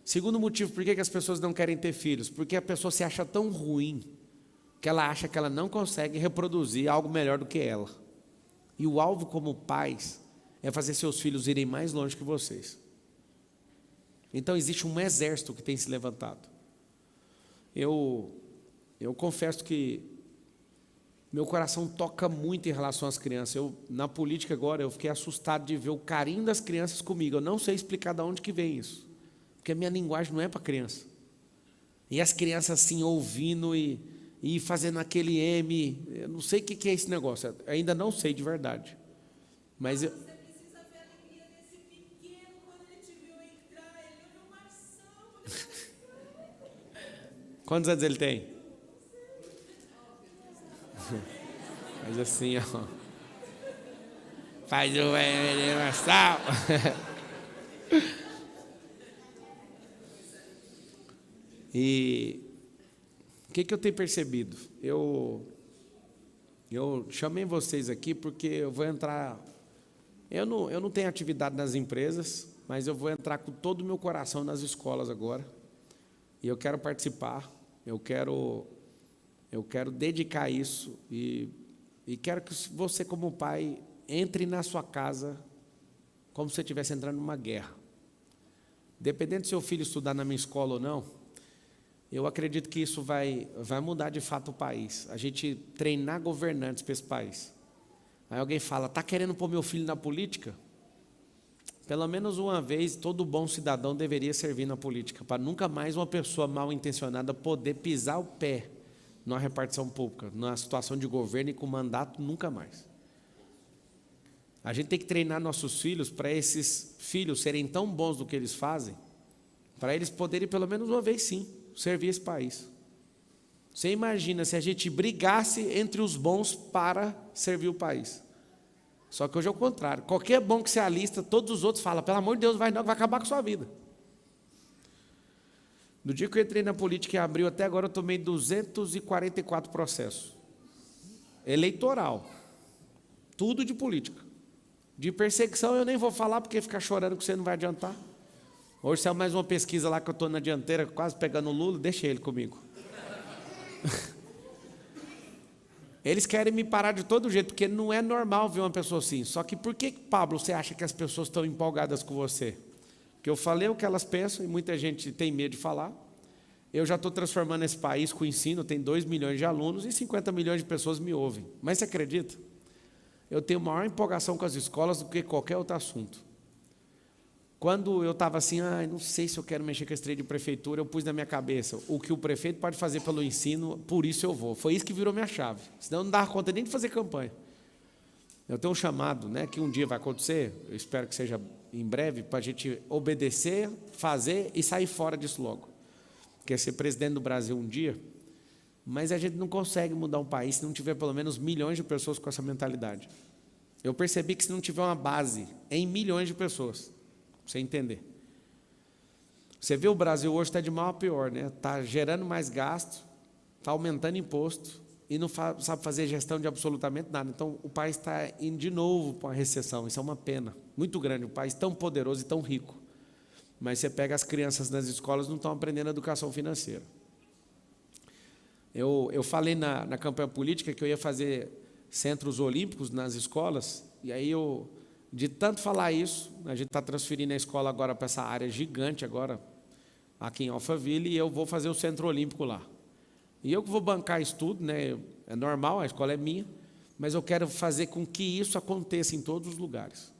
Segundo motivo, por que as pessoas não querem ter filhos? Porque a pessoa se acha tão ruim, que ela acha que ela não consegue reproduzir algo melhor do que ela. E o alvo como pais é fazer seus filhos irem mais longe que vocês. Então existe um exército que tem se levantado. Eu confesso que meu coração toca muito em relação às crianças. Na política agora, eu fiquei assustado de ver o carinho das crianças comigo. Eu não sei explicar de onde que vem isso. Porque a minha linguagem não é para criança. E as crianças assim, ouvindo e fazendo aquele M. Eu não sei o que é esse negócio. Eu ainda não sei de verdade. Mas você precisa ver a alegria desse pequeno quando ele te viu entrar. Ele olhou Marção. Quantos anos ele tem? Faz assim, ó. Faz o universal. E o que eu tenho percebido? Eu chamei vocês aqui porque eu vou entrar. Eu não tenho atividade nas empresas, mas eu vou entrar com todo o meu coração nas escolas agora. E eu quero participar. Eu quero dedicar isso e E quero que você, como pai, entre na sua casa como se você estivesse entrando numa guerra. Dependendo do seu filho estudar na minha escola ou não, eu acredito que isso vai mudar de fato o país. A gente treinar governantes para esse país. Aí alguém fala, está querendo pôr meu filho na política? Pelo menos uma vez, todo bom cidadão deveria servir na política, para nunca mais uma pessoa mal intencionada poder pisar o pé numa repartição pública, numa situação de governo e com mandato, nunca mais. A gente tem que treinar nossos filhos para esses filhos serem tão bons do que eles fazem, para eles poderem, pelo menos uma vez sim, servir esse país. Você imagina se a gente brigasse entre os bons para servir o país. Só que hoje é o contrário. Qualquer bom que se alista, todos os outros falam, pelo amor de Deus, vai não, que vai acabar com a sua vida. No dia que eu entrei na política em abril, até agora eu tomei 244 processos. Eleitoral. Tudo de política. De perseguição eu nem vou falar, porque ficar chorando que você não vai adiantar. Hoje saiu mais uma pesquisa lá que eu estou na dianteira, quase pegando o Lula, deixa ele comigo. Eles querem me parar de todo jeito, porque não é normal ver uma pessoa assim. Só que por que, Pablo, você acha que as pessoas estão empolgadas com você? Porque eu falei o que elas pensam e muita gente tem medo de falar. Eu já estou transformando esse país com o ensino, tem 2 milhões de alunos e 50 milhões de pessoas me ouvem. Mas você acredita? Eu tenho maior empolgação com as escolas do que qualquer outro assunto. Quando eu estava assim, não sei se eu quero mexer com esse trem de prefeitura, eu pus na minha cabeça, o que o prefeito pode fazer pelo ensino, por isso eu vou. Foi isso que virou minha chave. Senão eu não dava conta nem de fazer campanha. Eu tenho um chamado, né, que um dia vai acontecer, eu espero que seja em breve, para a gente obedecer, fazer e sair fora disso logo. Quer ser presidente do Brasil um dia, mas a gente não consegue mudar um país se não tiver pelo menos milhões de pessoas com essa mentalidade. Eu percebi que se não tiver uma base em milhões de pessoas, para você entender. Você vê o Brasil hoje está de mal a pior, né? Está gerando mais gasto, está aumentando imposto e não sabe fazer gestão de absolutamente nada. Então, o país está indo de novo para uma recessão. Isso é uma pena muito grande. Um país tão poderoso e tão rico. Mas você pega as crianças nas escolas, não estão aprendendo educação financeira. Eu falei na campanha política que eu ia fazer centros olímpicos nas escolas, e aí de tanto falar isso, a gente está transferindo a escola agora para essa área gigante agora, aqui em Alphaville, e eu vou fazer o centro olímpico lá. E eu que vou bancar isso tudo, né? É normal, a escola é minha, mas eu quero fazer com que isso aconteça em todos os lugares.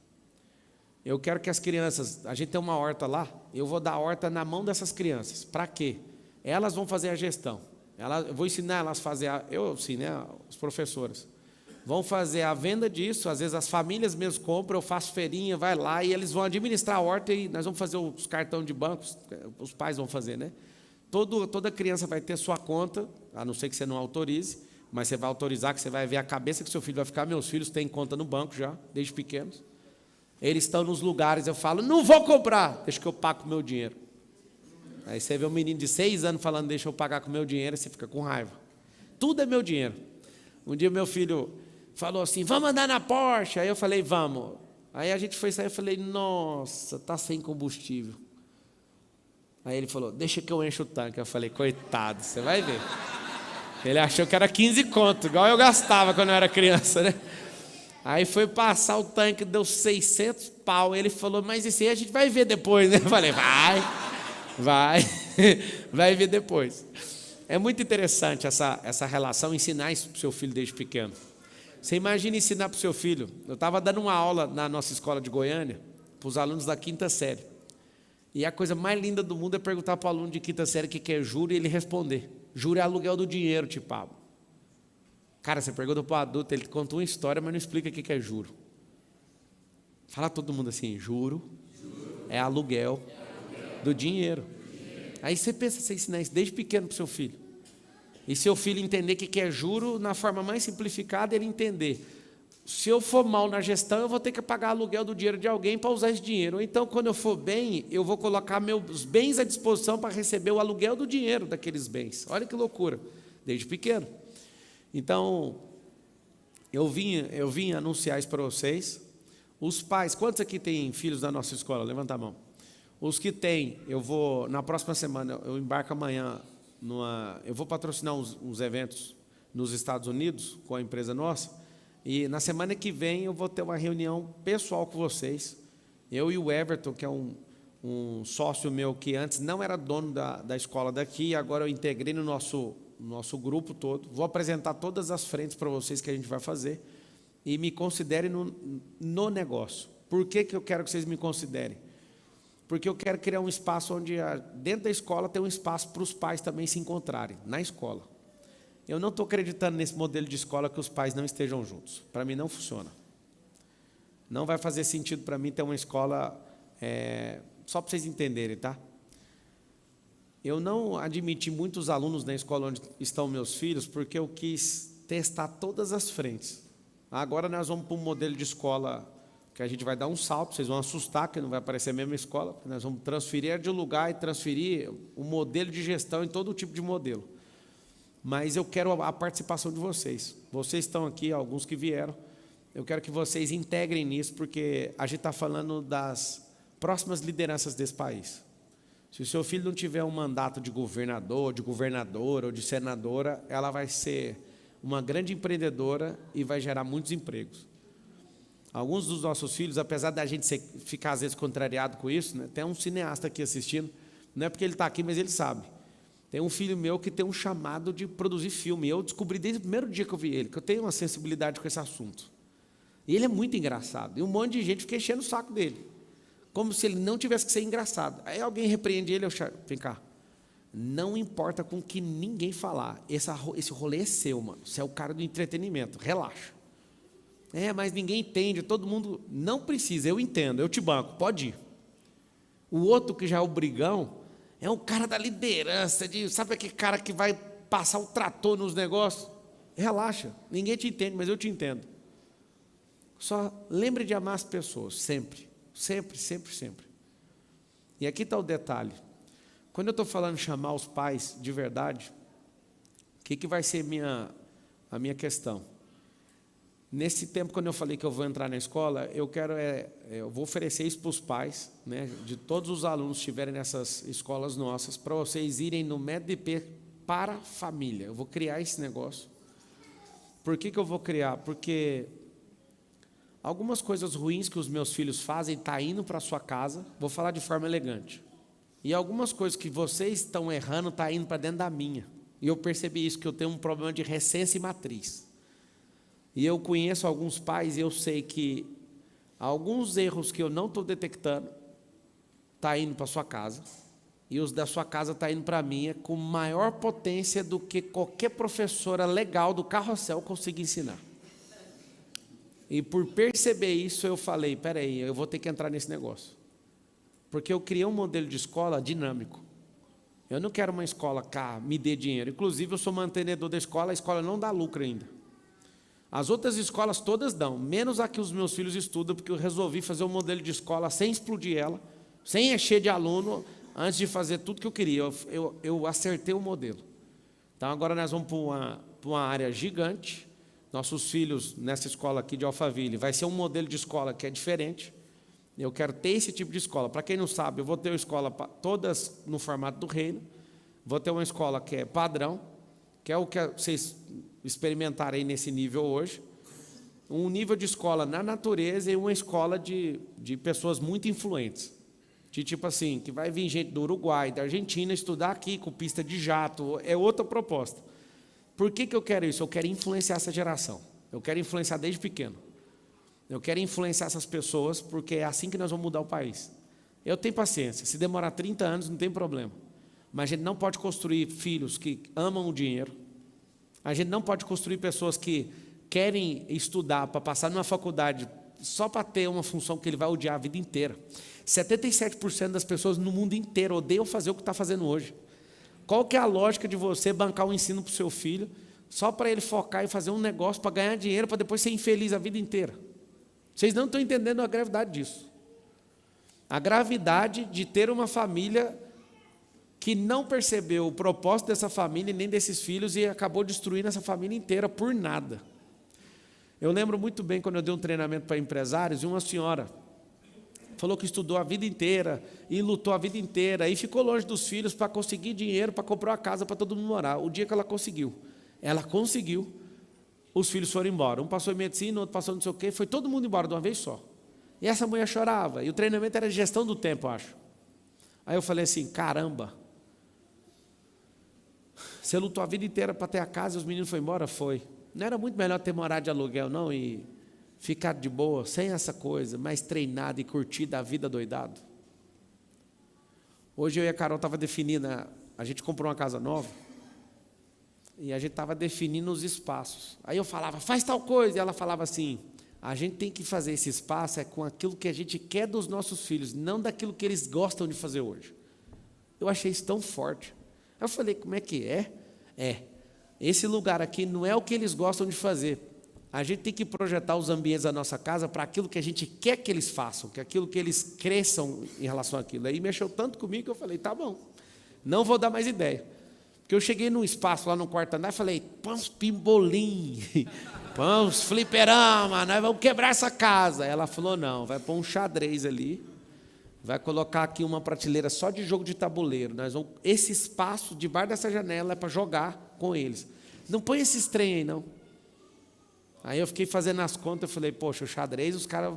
Eu quero que as crianças, a gente tem uma horta lá, eu vou dar a horta na mão dessas crianças. Para quê? Elas vão fazer a gestão. Eu vou ensinar elas a fazer, eu ensino, né, os professores. Vão fazer a venda disso, às vezes as famílias mesmo compram, eu faço feirinha, vai lá e eles vão administrar a horta e nós vamos fazer os cartões de banco, os pais vão fazer, né? Toda criança vai ter sua conta, a não ser que você não autorize, mas você vai autorizar, que você vai ver a cabeça que seu filho vai ficar. Meus filhos têm conta no banco já, desde pequenos. Eles estão nos lugares, eu falo, não vou comprar, deixa que eu pago com o meu dinheiro. Aí você vê um menino de 6 anos falando, deixa eu pagar com o meu dinheiro, e você fica com raiva. Tudo é meu dinheiro. Um dia meu filho falou assim, vamos andar na Porsche. Aí eu falei, vamos. Aí a gente foi sair, eu falei, nossa, está sem combustível. Aí ele falou, deixa que eu encho o tanque. Eu falei, coitado, você vai ver. Ele achou que era 15 conto, igual eu gastava quando eu era criança, né? Aí foi passar o tanque, deu 600 pau. Ele falou, mas isso aí a gente vai ver depois, né? Eu falei, vai ver depois. É muito interessante essa relação, ensinar isso para o seu filho desde pequeno. Você imagina ensinar para o seu filho. Eu estava dando uma aula na nossa escola de Goiânia, para os alunos da 5ª série. E a coisa mais linda do mundo é perguntar para o aluno de 5ª série o que é juro e ele responder. Juro é aluguel do dinheiro, tio Pablo. Cara, você pergunta para o adulto, ele conta uma história, mas não explica o que é juro. Fala todo mundo assim, juro é aluguel do dinheiro. Aí você pensa, você ensinar isso desde pequeno para o seu filho. E seu filho entender o que é juro, na forma mais simplificada, ele entender. Se eu for mal na gestão, eu vou ter que pagar aluguel do dinheiro de alguém para usar esse dinheiro. Ou então, quando eu for bem, eu vou colocar meus bens à disposição para receber o aluguel do dinheiro daqueles bens. Olha que loucura, desde pequeno. Então, eu vim anunciar isso para vocês. Os pais, quantos aqui têm filhos da nossa escola? Levanta a mão. Os que têm, eu vou, na próxima semana, eu embarco amanhã, eu vou patrocinar uns eventos nos Estados Unidos, com a empresa nossa, E na semana que vem eu vou ter uma reunião pessoal com vocês. Eu e o Everton, que é um sócio meu que antes não era dono da escola daqui, agora eu integrei no nosso grupo todo. Vou apresentar todas as frentes para vocês que a gente vai fazer. E me considerem no negócio. Por que eu quero que vocês me considerem? Porque eu quero criar um espaço onde, dentro da escola, tem um espaço para os pais também se encontrarem, na escola. Eu não estou acreditando nesse modelo de escola que os pais não estejam juntos. Para mim não funciona. Não vai fazer sentido para mim ter uma escola, só para vocês entenderem, tá? Eu não admiti muitos alunos na escola onde estão meus filhos, porque eu quis testar todas as frentes. Agora nós vamos para um modelo de escola que a gente vai dar um salto, vocês vão assustar, que não vai aparecer a mesma escola, porque nós vamos transferir de lugar e transferir o modelo de gestão em todo tipo de modelo. Mas eu quero a participação de vocês. Vocês estão aqui, alguns que vieram. Eu quero que vocês integrem nisso, porque a gente está falando das próximas lideranças desse país. Se o seu filho não tiver um mandato de governador, de governadora ou de senadora, ela vai ser uma grande empreendedora e vai gerar muitos empregos. Alguns dos nossos filhos, apesar da gente ficar às vezes contrariado com isso, né, tem um cineasta aqui assistindo, não é porque ele está aqui, mas ele sabe. Tem um filho meu que tem um chamado de produzir filme. Eu descobri desde o primeiro dia que eu vi ele, que eu tenho uma sensibilidade com esse assunto. E ele é muito engraçado. E um monte de gente fica enchendo o saco dele. Como se ele não tivesse que ser engraçado. Aí alguém repreende ele, vem cá. Não importa com que ninguém falar. Esse rolê é seu, mano. Você é o cara do entretenimento. Relaxa. Mas ninguém entende. Todo mundo não precisa. Eu entendo. Eu te banco. Pode ir. O outro que já é o brigão é um cara da liderança, sabe aquele cara que vai passar o trator nos negócios? Relaxa, ninguém te entende, mas eu te entendo. Só lembre de amar as pessoas, sempre, sempre, sempre, sempre. E aqui está o detalhe. Quando eu estou falando de chamar os pais de verdade, o que vai ser a minha questão? Nesse tempo, quando eu falei que eu vou entrar na escola, eu vou oferecer isso para os pais, né, de todos os alunos que estiverem nessas escolas nossas, para vocês irem no MEDP para a família. Eu vou criar esse negócio. Por que eu vou criar? Porque algumas coisas ruins que os meus filhos fazem estão indo para a sua casa, vou falar de forma elegante. E algumas coisas que vocês estão errando estão indo para dentro da minha. E eu percebi isso, que eu tenho um problema de recência e matriz. E eu conheço alguns pais e eu sei que alguns erros que eu não estou detectando estão indo para a sua casa. E os da sua casa estão indo para a minha com maior potência do que qualquer professora legal do carrossel conseguir ensinar. E por perceber isso, eu falei, peraí, eu vou ter que entrar nesse negócio. Porque eu criei um modelo de escola dinâmico. Eu não quero uma escola que me dê dinheiro. Inclusive, eu sou mantenedor da escola, a escola não dá lucro ainda. As outras escolas todas dão, menos a que os meus filhos estudam, porque eu resolvi fazer um modelo de escola sem explodir ela, sem encher de aluno, antes de fazer tudo que eu queria. Eu acertei o modelo. Então, agora nós vamos para uma área gigante. Nossos filhos, nessa escola aqui de Alphaville, vai ser um modelo de escola que é diferente. Eu quero ter esse tipo de escola. Para quem não sabe, eu vou ter uma escola todas no formato do reino. Vou ter uma escola que é padrão, que é o que vocês experimentarem nesse nível hoje. Um nível de escola na natureza e uma escola de pessoas muito influentes. De tipo assim, que vai vir gente do Uruguai, da Argentina, estudar aqui com pista de jato. É outra proposta. Por que eu quero isso? Eu quero influenciar essa geração. Eu quero influenciar desde pequeno. Eu quero influenciar essas pessoas, porque é assim que nós vamos mudar o país. Eu tenho paciência. Se demorar 30 anos, não tem problema. Mas a gente não pode construir filhos que amam o dinheiro. A gente não pode construir pessoas que querem estudar para passar numa faculdade só para ter uma função que ele vai odiar a vida inteira. 77% das pessoas no mundo inteiro odeiam fazer o que está fazendo hoje. Qual que é a lógica de você bancar um ensino para o seu filho só para ele focar e fazer um negócio para ganhar dinheiro, para depois ser infeliz a vida inteira? Vocês não estão entendendo a gravidade disso. A gravidade de ter uma família que não percebeu o propósito dessa família nem desses filhos e acabou destruindo essa família inteira por nada. Eu lembro muito bem quando eu dei um treinamento para empresários e uma senhora falou que estudou a vida inteira e lutou a vida inteira e ficou longe dos filhos para conseguir dinheiro para comprar uma casa para todo mundo morar. O dia que ela conseguiu, os filhos foram embora. Um passou em medicina, outro passou não sei o quê, foi todo mundo embora de uma vez só. E essa mulher chorava, e o treinamento era gestão do tempo, eu acho. Aí eu falei assim, caramba, você lutou a vida inteira para ter a casa e os meninos foram embora? Foi. Não era muito melhor ter morado de aluguel, não, e ficar de boa, sem essa coisa, mais treinado e curtido a vida doidado? Hoje eu e a Carol estava definindo, a gente comprou uma casa nova, e a gente estava definindo os espaços. Aí eu falava, faz tal coisa, e ela falava assim, a gente tem que fazer esse espaço com aquilo que a gente quer dos nossos filhos, não daquilo que eles gostam de fazer hoje. Eu achei isso tão forte. Aí eu falei, como é que é? Esse lugar aqui não é o que eles gostam de fazer. A gente tem que projetar os ambientes da nossa casa para aquilo que a gente quer que eles façam, que aquilo que eles cresçam em relação àquilo. Aí mexeu tanto comigo que eu falei, tá bom, não vou dar mais ideia. Porque eu cheguei num espaço lá no quarto andar e falei, põe uns pimbolim, põe uns fliperama, nós vamos quebrar essa casa. Ela falou, não, vai pôr um xadrez ali, vai colocar aqui uma prateleira só de jogo de tabuleiro. Esse espaço debaixo dessa janela é para jogar com eles. Não põe esses trem aí, não. Aí eu fiquei fazendo as contas, eu falei, poxa, o xadrez, os caras,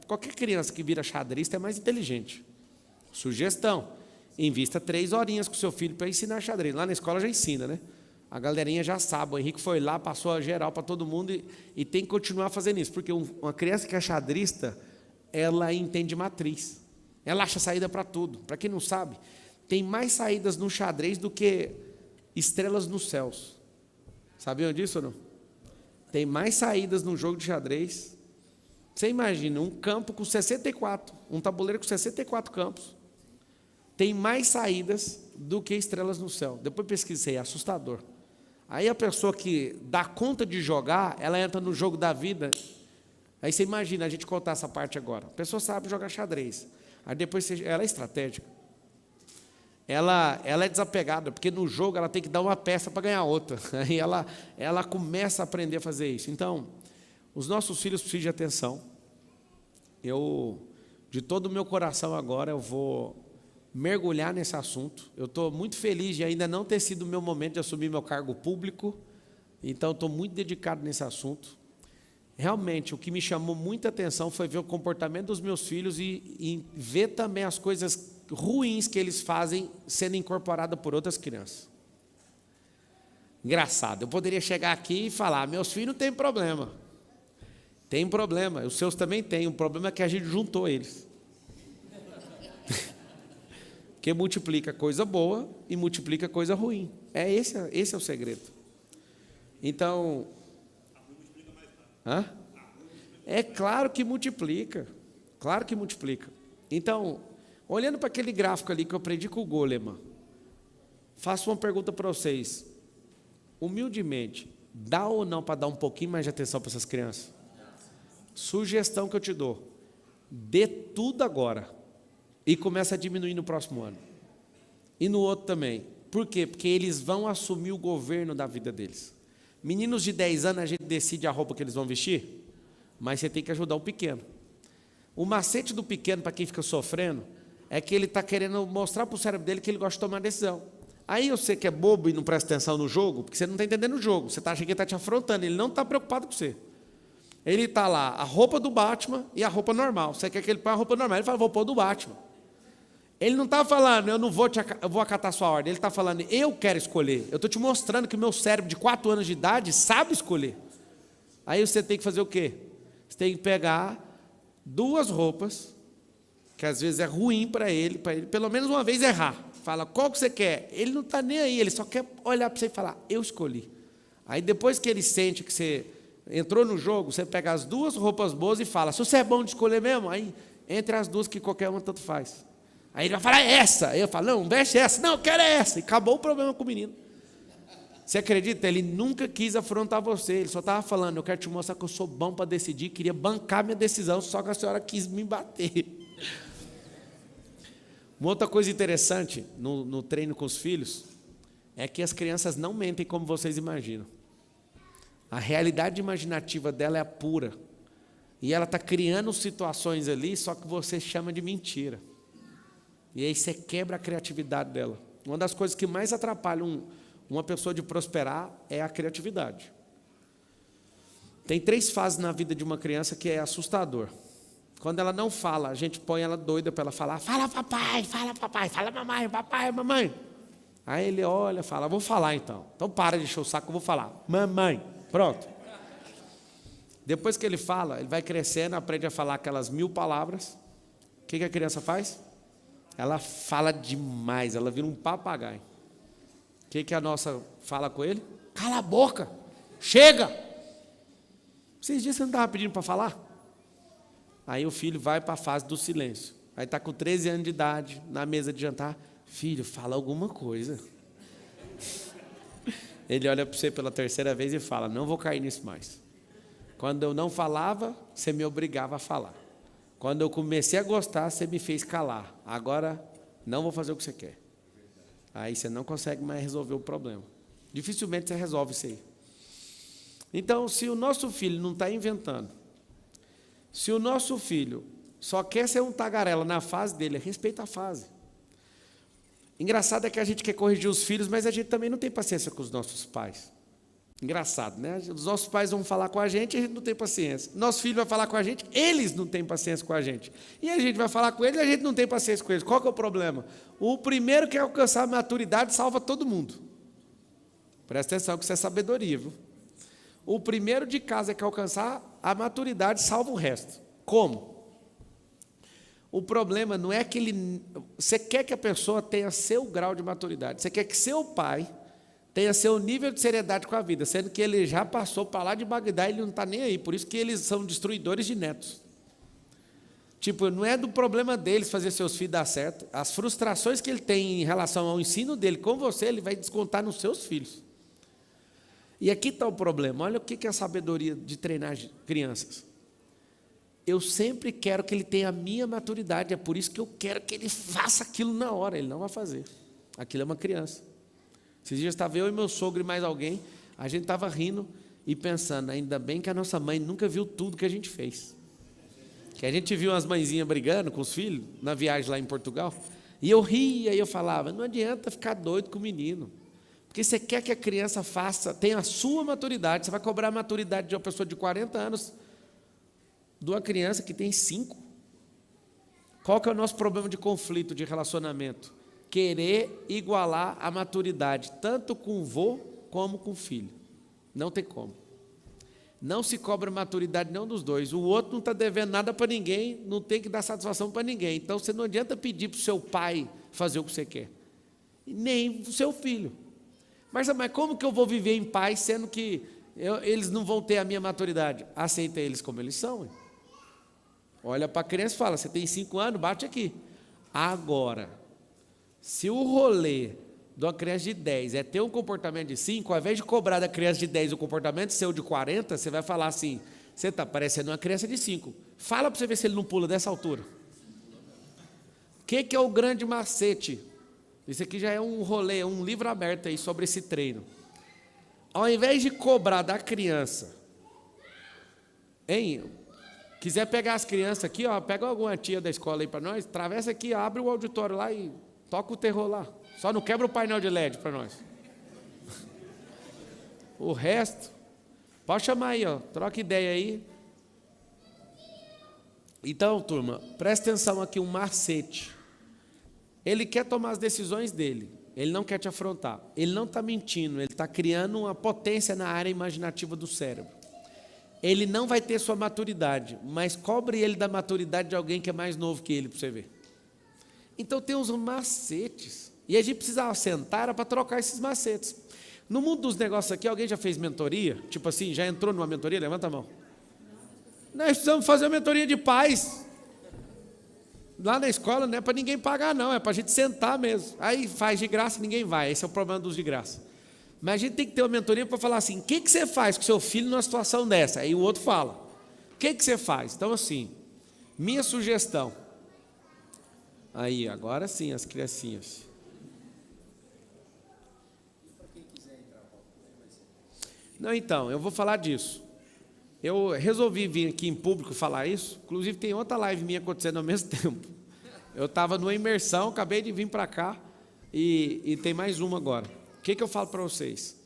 qualquer criança que vira xadrista é mais inteligente. Sugestão, invista 3 horinhas com o seu filho para ensinar xadrez. Lá na escola já ensina, né? A galerinha já sabe, o Henrique foi lá, passou a geral para todo mundo e tem que continuar fazendo isso, porque uma criança que é xadrista, ela entende matriz. Ela acha saída para tudo. Para quem não sabe, tem mais saídas no xadrez do que estrelas nos céus. Sabiam disso ou não? Tem mais saídas num jogo de xadrez. Você imagina, um campo com 64, um tabuleiro com 64 campos. Tem mais saídas do que estrelas no céu. Depois pesquisei, é assustador. Aí a pessoa que dá conta de jogar, ela entra no jogo da vida. Aí você imagina, a gente contar essa parte agora. A pessoa sabe jogar xadrez. Aí depois ela é estratégica. Ela é desapegada, porque no jogo ela tem que dar uma peça para ganhar outra. Aí ela começa a aprender a fazer isso. Então, os nossos filhos precisam de atenção. De todo o meu coração agora, eu vou mergulhar nesse assunto. Eu estou muito feliz de ainda não ter sido o meu momento de assumir meu cargo público. Então, estou muito dedicado nesse assunto. Realmente, o que me chamou muita atenção foi ver o comportamento dos meus filhos e ver também as coisas ruins que eles fazem sendo incorporadas por outras crianças. Engraçado, eu poderia chegar aqui e falar, meus filhos não têm problema. Tem problema, os seus também têm, o problema é que a gente juntou eles. Porque multiplica coisa boa e multiplica coisa ruim. Esse é o segredo. Então... É claro que multiplica. Claro que multiplica. Então, olhando para aquele gráfico ali que eu aprendi com o Goleman, faço uma pergunta para vocês. Humildemente, dá ou não para dar um pouquinho mais de atenção para essas crianças? Sugestão que eu te dou. Dê tudo agora e começa a diminuir no próximo ano. E no outro também. Por quê? Porque eles vão assumir o governo da vida deles. Meninos de 10 anos, a gente decide a roupa que eles vão vestir, mas você tem que ajudar o pequeno. O macete do pequeno, para quem fica sofrendo, é que ele está querendo mostrar para o cérebro dele que ele gosta de tomar decisão. Aí você que é bobo e não presta atenção no jogo, porque você não está entendendo o jogo, você está achando que ele está te afrontando, ele não está preocupado com você. Ele está lá, a roupa do Batman e a roupa normal. Você quer que ele põe a roupa normal, ele fala, vou pôr do Batman. Ele não está falando, eu vou acatar a sua ordem. Ele está falando, eu quero escolher. Eu estou te mostrando que o meu cérebro de 4 anos de idade sabe escolher. Aí você tem que fazer o quê? Você tem que pegar 2 roupas, que às vezes é ruim para ele pelo menos uma vez errar. Fala, qual que você quer? Ele não está nem aí, ele só quer olhar para você e falar, eu escolhi. Aí depois que ele sente que você entrou no jogo, você pega as 2 roupas boas e fala, se você é bom de escolher mesmo, aí entre as 2 que qualquer uma tanto faz. Aí ele vai falar, é essa. Aí eu falo, não, veste essa. Não, eu quero essa. E acabou o problema com o menino. Você acredita? Ele nunca quis afrontar você. Ele só estava falando, eu quero te mostrar que eu sou bom para decidir. Queria bancar minha decisão, só que a senhora quis me bater. Uma outra coisa interessante no treino com os filhos é que as crianças não mentem como vocês imaginam. A realidade imaginativa dela é pura. E ela está criando situações ali, só que você chama de mentira. E aí você quebra a criatividade dela. Uma das coisas que mais atrapalham uma pessoa de prosperar é a criatividade. Tem 3 fases na vida de uma criança que é assustador. Quando ela não fala, a gente põe ela doida para ela falar: fala papai, fala mamãe, papai, mamãe. Aí ele olha, fala: vou falar então. Então para de encher o saco, eu vou falar. Mamãe, pronto. Depois que ele fala, ele vai crescendo, aprende a falar aquelas 1000 palavras. O que a criança faz? Ela fala demais, ela vira um papagaio. O que a nossa fala com ele? Cala a boca, chega. Esses dias você não estava pedindo para falar? Aí o filho vai para a fase do silêncio. Aí está com 13 anos de idade, na mesa de jantar. Filho, fala alguma coisa. Ele olha para você pela 3ª vez e fala: não vou cair nisso mais. Quando eu não falava, você me obrigava a falar. Quando eu comecei a gostar, você me fez calar. Agora, não vou fazer o que você quer. Aí você não consegue mais resolver o problema. Dificilmente você resolve isso aí. Então, se o nosso filho não está inventando, se o nosso filho só quer ser um tagarela na fase dele, respeita a fase. Engraçado é que a gente quer corrigir os filhos, mas a gente também não tem paciência com os nossos pais. Engraçado, né? Os nossos pais vão falar com a gente não tem paciência. Nosso filho vai falar com a gente, eles não têm paciência com a gente. E a gente vai falar com eles, a gente não tem paciência com eles. Qual que é o problema? O primeiro que alcançar a maturidade salva todo mundo. Presta atenção que isso é sabedoria, viu? O primeiro de casa que alcançar a maturidade salva o resto. Como? O problema não é que você quer que a pessoa tenha seu grau de maturidade. Você quer que seu pai tenha seu nível de seriedade com a vida, sendo que ele já passou para lá de Bagdá e ele não está nem aí. Por isso que eles são destruidores de netos. Tipo, não é do problema deles fazer seus filhos dar certo. As frustrações que ele tem em relação ao ensino dele com você, ele vai descontar nos seus filhos. E aqui está o problema. Olha o que é a sabedoria de treinar crianças. Eu sempre quero que ele tenha a minha maturidade. É por isso que eu quero que ele faça aquilo na hora. Ele não vai fazer. Aquilo é uma criança. Esses dias estava eu e meu sogro e mais alguém. A gente estava rindo e pensando: ainda bem que a nossa mãe nunca viu tudo que a gente fez. Que a gente viu umas mãezinhas brigando com os filhos na viagem lá em Portugal. E eu ria e eu falava: não adianta ficar doido com o menino. Porque você quer que a criança tenha a sua maturidade. Você vai cobrar a maturidade de uma pessoa de 40 anos de uma criança que tem 5. Qual que é o nosso problema de conflito, de relacionamento? Querer igualar a maturidade, tanto com o vô como com o filho. Não tem como. Não se cobra maturidade nenhum dos dois. O outro não está devendo nada para ninguém, não tem que dar satisfação para ninguém. Então, você não adianta pedir para o seu pai fazer o que você quer. Nem o seu filho. Mas como que eu vou viver em paz, sendo que eles não vão ter a minha maturidade? Aceita eles como eles são. Hein? Olha para a criança e fala: você tem 5 anos, bate aqui. Agora, se o rolê de uma criança de 10 é ter um comportamento de 5, ao invés de cobrar da criança de 10 o comportamento seu de 40, você vai falar assim: você está parecendo uma criança de 5. Fala para você ver se ele não pula dessa altura. O que é o grande macete? Isso aqui já é um rolê, um livro aberto aí sobre esse treino. Ao invés de cobrar da criança, quiser pegar as crianças aqui, ó, pega alguma tia da escola aí para nós, atravessa aqui, abre o auditório lá e toca o terror lá. Só não quebra o painel de LED para nós. O resto, pode chamar aí, ó, troca ideia aí. Então, turma, presta atenção aqui, um macete. Ele quer tomar as decisões dele, ele não quer te afrontar, ele não está mentindo, ele está criando uma potência na área imaginativa do cérebro. Ele não vai ter sua maturidade, mas cobre ele da maturidade de alguém que é mais novo que ele, para você ver. Então tem uns macetes, e a gente precisava sentar para trocar esses macetes. No mundo dos negócios aqui, alguém já fez mentoria? Tipo assim, já entrou numa mentoria? Levanta a mão. Nós precisamos fazer uma mentoria de pais. Lá na escola não é para ninguém pagar não, é para a gente sentar mesmo. Aí faz de graça, ninguém vai, esse é o problema dos de graça. Mas a gente tem que ter uma mentoria para falar assim: o que você faz com seu filho numa situação dessa? Aí o outro fala: o que você faz? Então assim, minha sugestão. Aí, agora sim, as criancinhas. Não, então, eu vou falar disso. Eu resolvi vir aqui em público falar isso. Inclusive tem outra live minha acontecendo ao mesmo tempo. Eu estava numa imersão, acabei de vir para cá e tem mais uma agora. O que eu falo para vocês?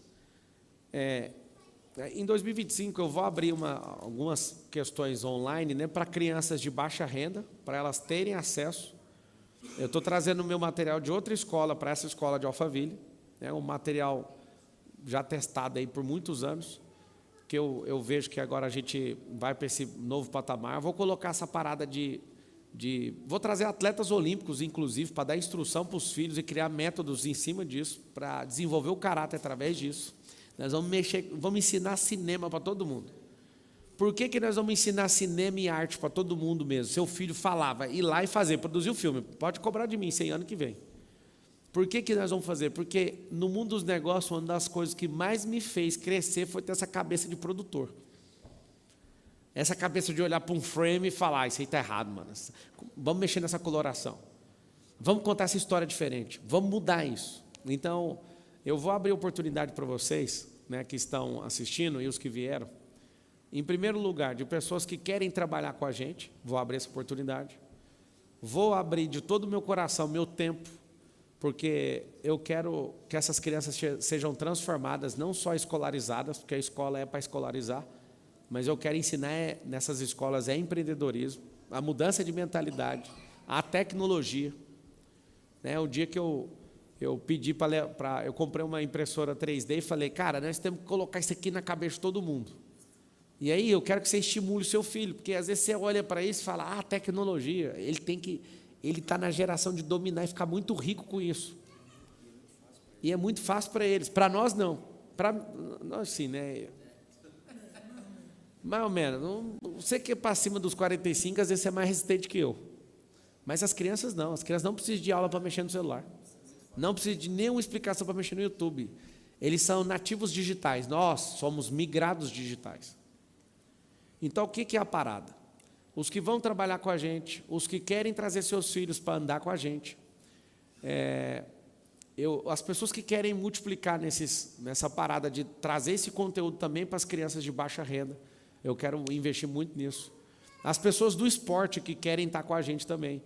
Em 2025 eu vou abrir algumas questões online, né, para crianças de baixa renda, para elas terem acesso. Eu estou trazendo o meu material de outra escola para essa escola de Alphaville, né, um material já testado aí por muitos anos, que eu vejo que agora a gente vai para esse novo patamar. Vou colocar essa parada vou trazer atletas olímpicos, inclusive, para dar instrução para os filhos e criar métodos em cima disso, para desenvolver o caráter através disso. Nós vamos ensinar cinema para todo mundo. Por que nós vamos ensinar cinema e arte para todo mundo mesmo? Seu filho falava, ir lá e fazer, produzir o filme. Pode cobrar de mim 100 anos que vem. Por que nós vamos fazer? Porque no mundo dos negócios, uma das coisas que mais me fez crescer foi ter essa cabeça de produtor. Essa cabeça de olhar para um frame e falar, isso aí está errado, mano. Vamos mexer nessa coloração. Vamos contar essa história diferente. Vamos mudar isso. Então, eu vou abrir oportunidade para vocês, né, que estão assistindo e os que vieram. Em primeiro lugar, de pessoas que querem trabalhar com a gente, vou abrir essa oportunidade. Vou abrir de todo o meu coração, meu tempo, porque eu quero que essas crianças sejam transformadas, não só escolarizadas, porque a escola é para escolarizar, mas eu quero ensinar nessas escolas empreendedorismo, a mudança de mentalidade, a tecnologia. Né? O dia que eu pedi eu comprei uma impressora 3D e falei, cara, nós temos que colocar isso aqui na cabeça de todo mundo. E aí eu quero que você estimule o seu filho, porque às vezes você olha para isso e fala, tecnologia, ele está na geração de dominar e ficar muito rico com isso. E é muito fácil para eles, para nós não. Para nós sim, né? Mais ou menos, você que é para cima dos 45, às vezes você é mais resistente que eu. Mas as crianças não precisam de aula para mexer no celular. Não precisam de nenhuma explicação para mexer no YouTube. Eles são nativos digitais, nós somos migrados digitais. Então, o que é a parada? Os que vão trabalhar com a gente, os que querem trazer seus filhos para andar com a gente, as pessoas que querem multiplicar nessa parada de trazer esse conteúdo também para as crianças de baixa renda, eu quero investir muito nisso. As pessoas do esporte que querem estar com a gente também.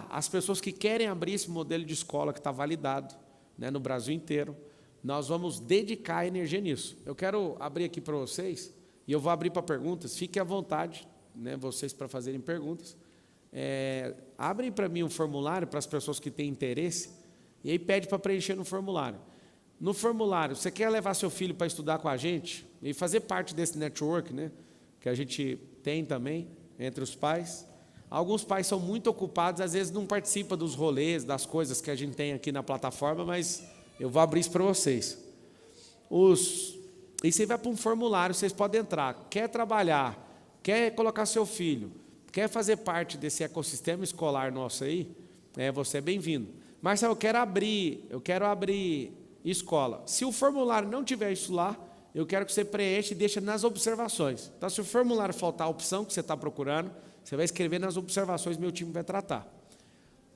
As pessoas que querem abrir esse modelo de escola que está validado, né, no Brasil inteiro, nós vamos dedicar energia nisso. Eu quero abrir aqui para vocês, e eu vou abrir para perguntas, fiquem à vontade, né, vocês para fazerem perguntas. Abrem para mim um formulário para as pessoas que têm interesse, e aí pede para preencher no formulário. No formulário, você quer levar seu filho para estudar com a gente e fazer parte desse network, né, que a gente tem também entre os pais. Alguns pais são muito ocupados, às vezes não participam dos rolês, das coisas que a gente tem aqui na plataforma, mas eu vou abrir isso para vocês. E você vai para um formulário, vocês podem entrar. Quer trabalhar, quer colocar seu filho, quer fazer parte desse ecossistema escolar nosso aí, você é bem-vindo. Marcelo, eu quero abrir escola. Se o formulário não tiver isso lá, eu quero que você preencha e deixe nas observações. Então, se o formulário faltar a opção que você está procurando, você vai escrever nas observações, meu time vai tratar.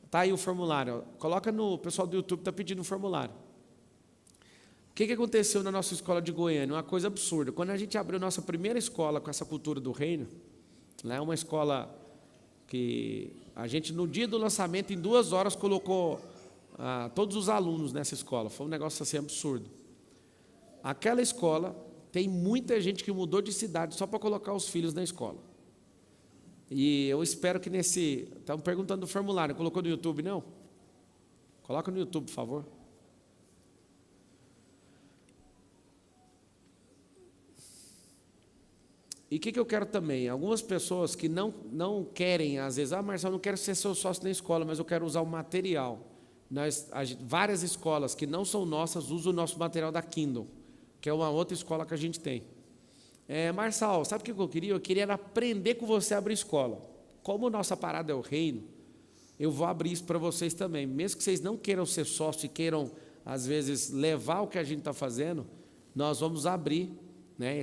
Está aí o formulário. Coloca o pessoal do YouTube está pedindo o formulário. O que aconteceu na nossa escola de Goiânia? Uma coisa absurda. Quando a gente abriu nossa primeira escola com essa cultura do reino, lá é uma escola que a gente, no dia do lançamento, em 2 horas, colocou todos os alunos nessa escola. Foi um negócio assim absurdo. Aquela escola, tem muita gente que mudou de cidade só para colocar os filhos na escola. E eu espero que estão perguntando do formulário, colocou no YouTube, não? Coloca no YouTube, por favor. E o que eu quero também? Algumas pessoas que não querem, às vezes, Marcelo, eu não quero ser seu sócio na escola, mas eu quero usar o material. Várias escolas que não são nossas usam o nosso material da Kindle, que é uma outra escola que a gente tem. Marçal, sabe o que eu queria? Eu queria aprender com você a abrir escola. Como nossa parada é o reino, eu vou abrir isso para vocês também. Mesmo que vocês não queiram ser sócios e queiram, às vezes, levar o que a gente está fazendo, nós vamos abrir, né,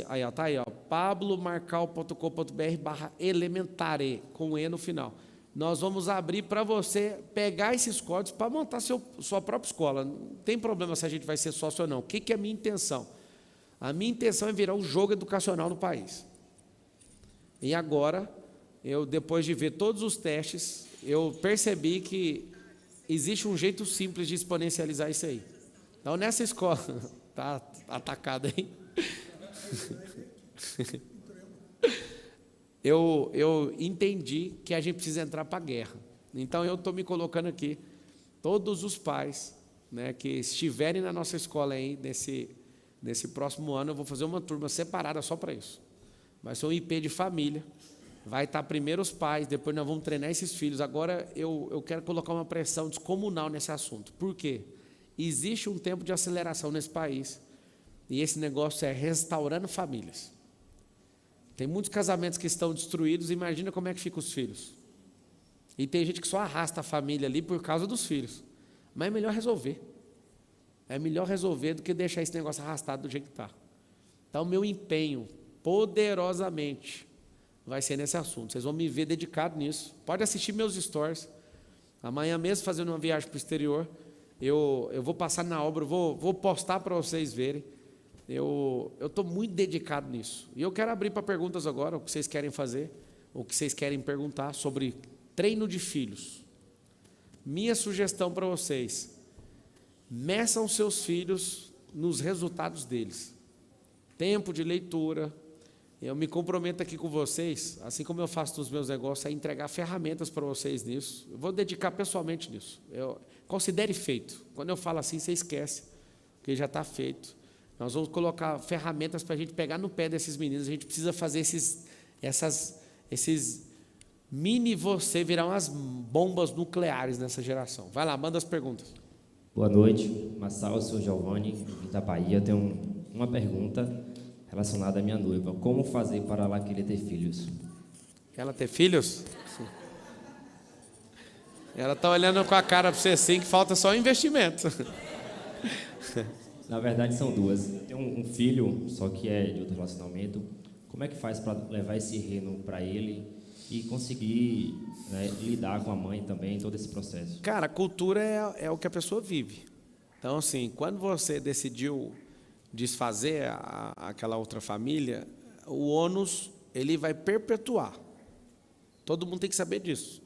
aí, ó, tá aí, ó, pablomarcal.com.br/elementare, com E no final. Nós vamos abrir para você pegar esses códigos para montar sua própria escola. Não tem problema se a gente vai ser sócio ou não. O que é a minha intenção? A minha intenção é virar um jogo educacional no país. E agora, depois de ver todos os testes, eu percebi que existe um jeito simples de exponencializar isso aí. Então, nessa escola, Tá atacado aí. Eu entendi que a gente precisa entrar para a guerra. Então eu estou me colocando aqui, todos os pais, né, que estiverem na nossa escola aí, nesse próximo ano, eu vou fazer uma turma separada só para isso. Vai ser um IP de família, vai estar primeiro os pais, depois nós vamos treinar esses filhos. Agora eu quero colocar uma pressão descomunal nesse assunto. Por quê? Existe um tempo de aceleração nesse país, e esse negócio é restaurando famílias. Tem muitos casamentos que estão destruídos, imagina como é que ficam os filhos. E tem gente que só arrasta a família ali por causa dos filhos. Mas é melhor resolver. É melhor resolver do que deixar esse negócio arrastado do jeito que está. Então, meu empenho, poderosamente, vai ser nesse assunto. Vocês vão me ver dedicado nisso. Pode assistir meus stories. Amanhã mesmo, fazendo uma viagem para o exterior, eu vou passar na obra, vou postar para vocês verem. Eu estou muito dedicado nisso. E eu quero abrir para perguntas agora, o que vocês querem fazer, o que vocês querem perguntar sobre treino de filhos. Minha sugestão para vocês: meçam seus filhos nos resultados deles. Tempo de leitura. Eu me comprometo aqui com vocês, assim como eu faço nos meus negócios, a entregar ferramentas para vocês nisso. Eu vou dedicar pessoalmente nisso. Considere feito. Quando eu falo assim, você esquece, porque já está feito. Nós vamos colocar ferramentas para a gente pegar no pé desses meninos. A gente precisa fazer esses mini você virar umas bombas nucleares nessa geração. Vai lá, manda as perguntas. Boa noite, Massal, eu sou Giovanni, da Bahia. Tenho uma pergunta relacionada à minha noiva. Como fazer para ela querer ter filhos? Ela ter filhos? Ela está olhando com a cara para você assim, que falta só investimento. Na verdade, são duas. Tem um filho, só que é de outro relacionamento. Como é que faz para levar esse reino para ele e conseguir, né, lidar com a mãe também, todo esse processo? Cara, a cultura é o que a pessoa vive. Então, assim, quando você decidiu desfazer aquela outra família, o ônus, ele vai perpetuar. Todo mundo tem que saber disso.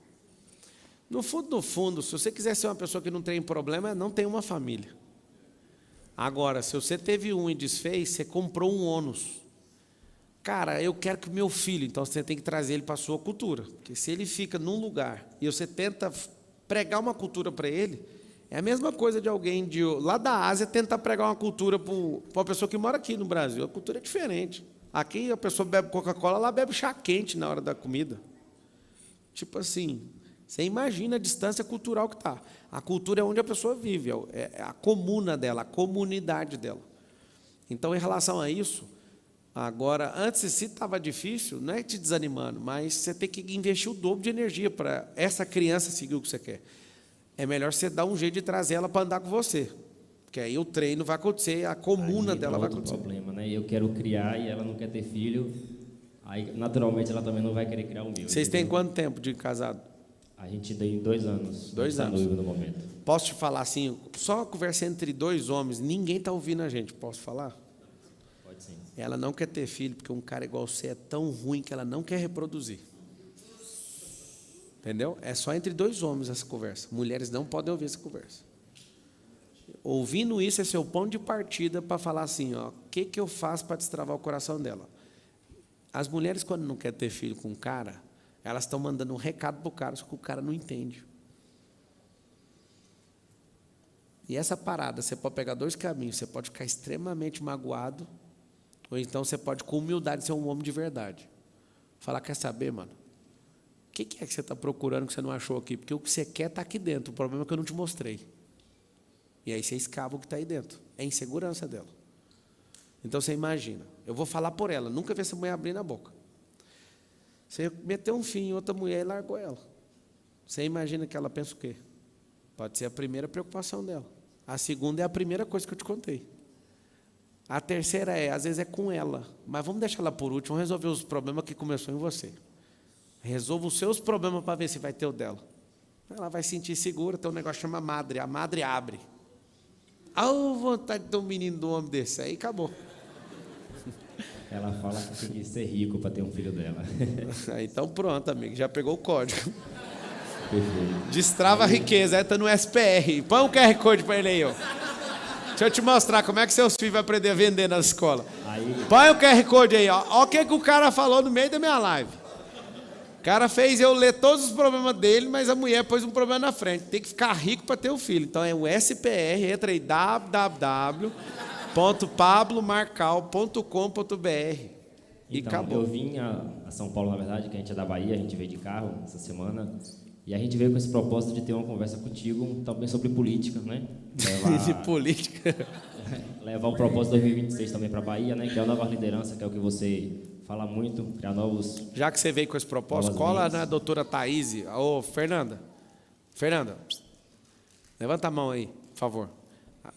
No fundo, se você quiser ser uma pessoa que não tem problema, não tem uma família. Agora, se você teve um e desfez, você comprou um ônus. Cara, eu quero que o meu filho, então você tem que trazer ele para a sua cultura. Porque se ele fica num lugar e você tenta pregar uma cultura para ele, é a mesma coisa de alguém lá da Ásia tentar pregar uma cultura para uma pessoa que mora aqui no Brasil. A cultura é diferente. Aqui a pessoa bebe Coca-Cola, lá bebe chá quente na hora da comida. Tipo assim, você imagina a distância cultural que está. A cultura é onde a pessoa vive, é a comuna dela, a comunidade dela. Então, em relação a isso, agora, antes, se estava difícil, não é te desanimando, mas você tem que investir o dobro de energia para essa criança seguir o que você quer. É melhor você dar um jeito de trazer ela para andar com você, porque aí o treino vai acontecer, a comuna dela vai acontecer. Problema, né? Eu quero criar e ela não quer ter filho, aí naturalmente ela também não vai querer criar o meu. Vocês têm quanto tempo de casado? A gente tem 2 anos. 2 anos. Noivo no momento. Posso te falar assim, só conversa entre 2 homens, ninguém está ouvindo a gente, posso falar? Pode sim. Ela não quer ter filho, porque um cara igual você é tão ruim que ela não quer reproduzir. Entendeu? É só entre 2 homens essa conversa. Mulheres não podem ouvir essa conversa. Ouvindo isso, é seu ponto de partida para falar assim, ó, o que eu faço para destravar o coração dela? As mulheres, quando não querem ter filho com um cara, elas estão mandando um recado para o cara, só que o cara não entende. E essa parada, você pode pegar 2 caminhos. Você pode ficar extremamente magoado, ou então você pode, com humildade, ser um homem de verdade. Falar, quer saber, mano? O que é que você está procurando que você não achou aqui? Porque o que você quer está aqui dentro. O problema é que eu não te mostrei. E aí você escava o que está aí dentro. É a insegurança dela. Então você imagina. Eu vou falar por ela. Nunca vi essa mulher abrir na boca. Você meteu um fim em outra mulher e largou ela. Você imagina que ela pensa o quê? Pode ser a primeira preocupação dela. A segunda é a primeira coisa que eu te contei. A terceira às vezes é com ela. Mas vamos deixar ela por último, vamos resolver os problemas que começou em você. Resolva os seus problemas para ver se vai ter o dela. Ela vai sentir segura, tem um negócio que chama madre. A madre abre. Vontade de ter um menino de um homem desse. Aí acabou. Ela fala que tem que ser rico para ter um filho dela. Então pronto, amigo, já pegou o código. Perfeito. Destrava a riqueza, está no SPR. Põe um QR Code para ele aí, ó. Deixa eu te mostrar como é que seus filhos vão aprender a vender na escola. Aí, Põe o QR Code aí, ó. Olha o que o cara falou no meio da minha live. O cara fez eu ler todos os problemas dele, mas a mulher pôs um problema na frente. Tem que ficar rico para ter um filho. Então é o SPR, entra aí, www.pablomarcal.com.br. E então, acabou. eu vim a São Paulo, na verdade, que a gente é da Bahia, a gente veio de carro essa semana, e a gente veio com esse propósito de ter uma conversa contigo também sobre política, né? De política. Levar o propósito 2026 também para a Bahia, né? Criar novas lideranças, que é o que você fala muito, criar novos... Já que você veio com esse propósito, Novas cola mentes. na doutora Thaís. Ô, Fernanda. Fernanda, levanta a mão aí, por favor.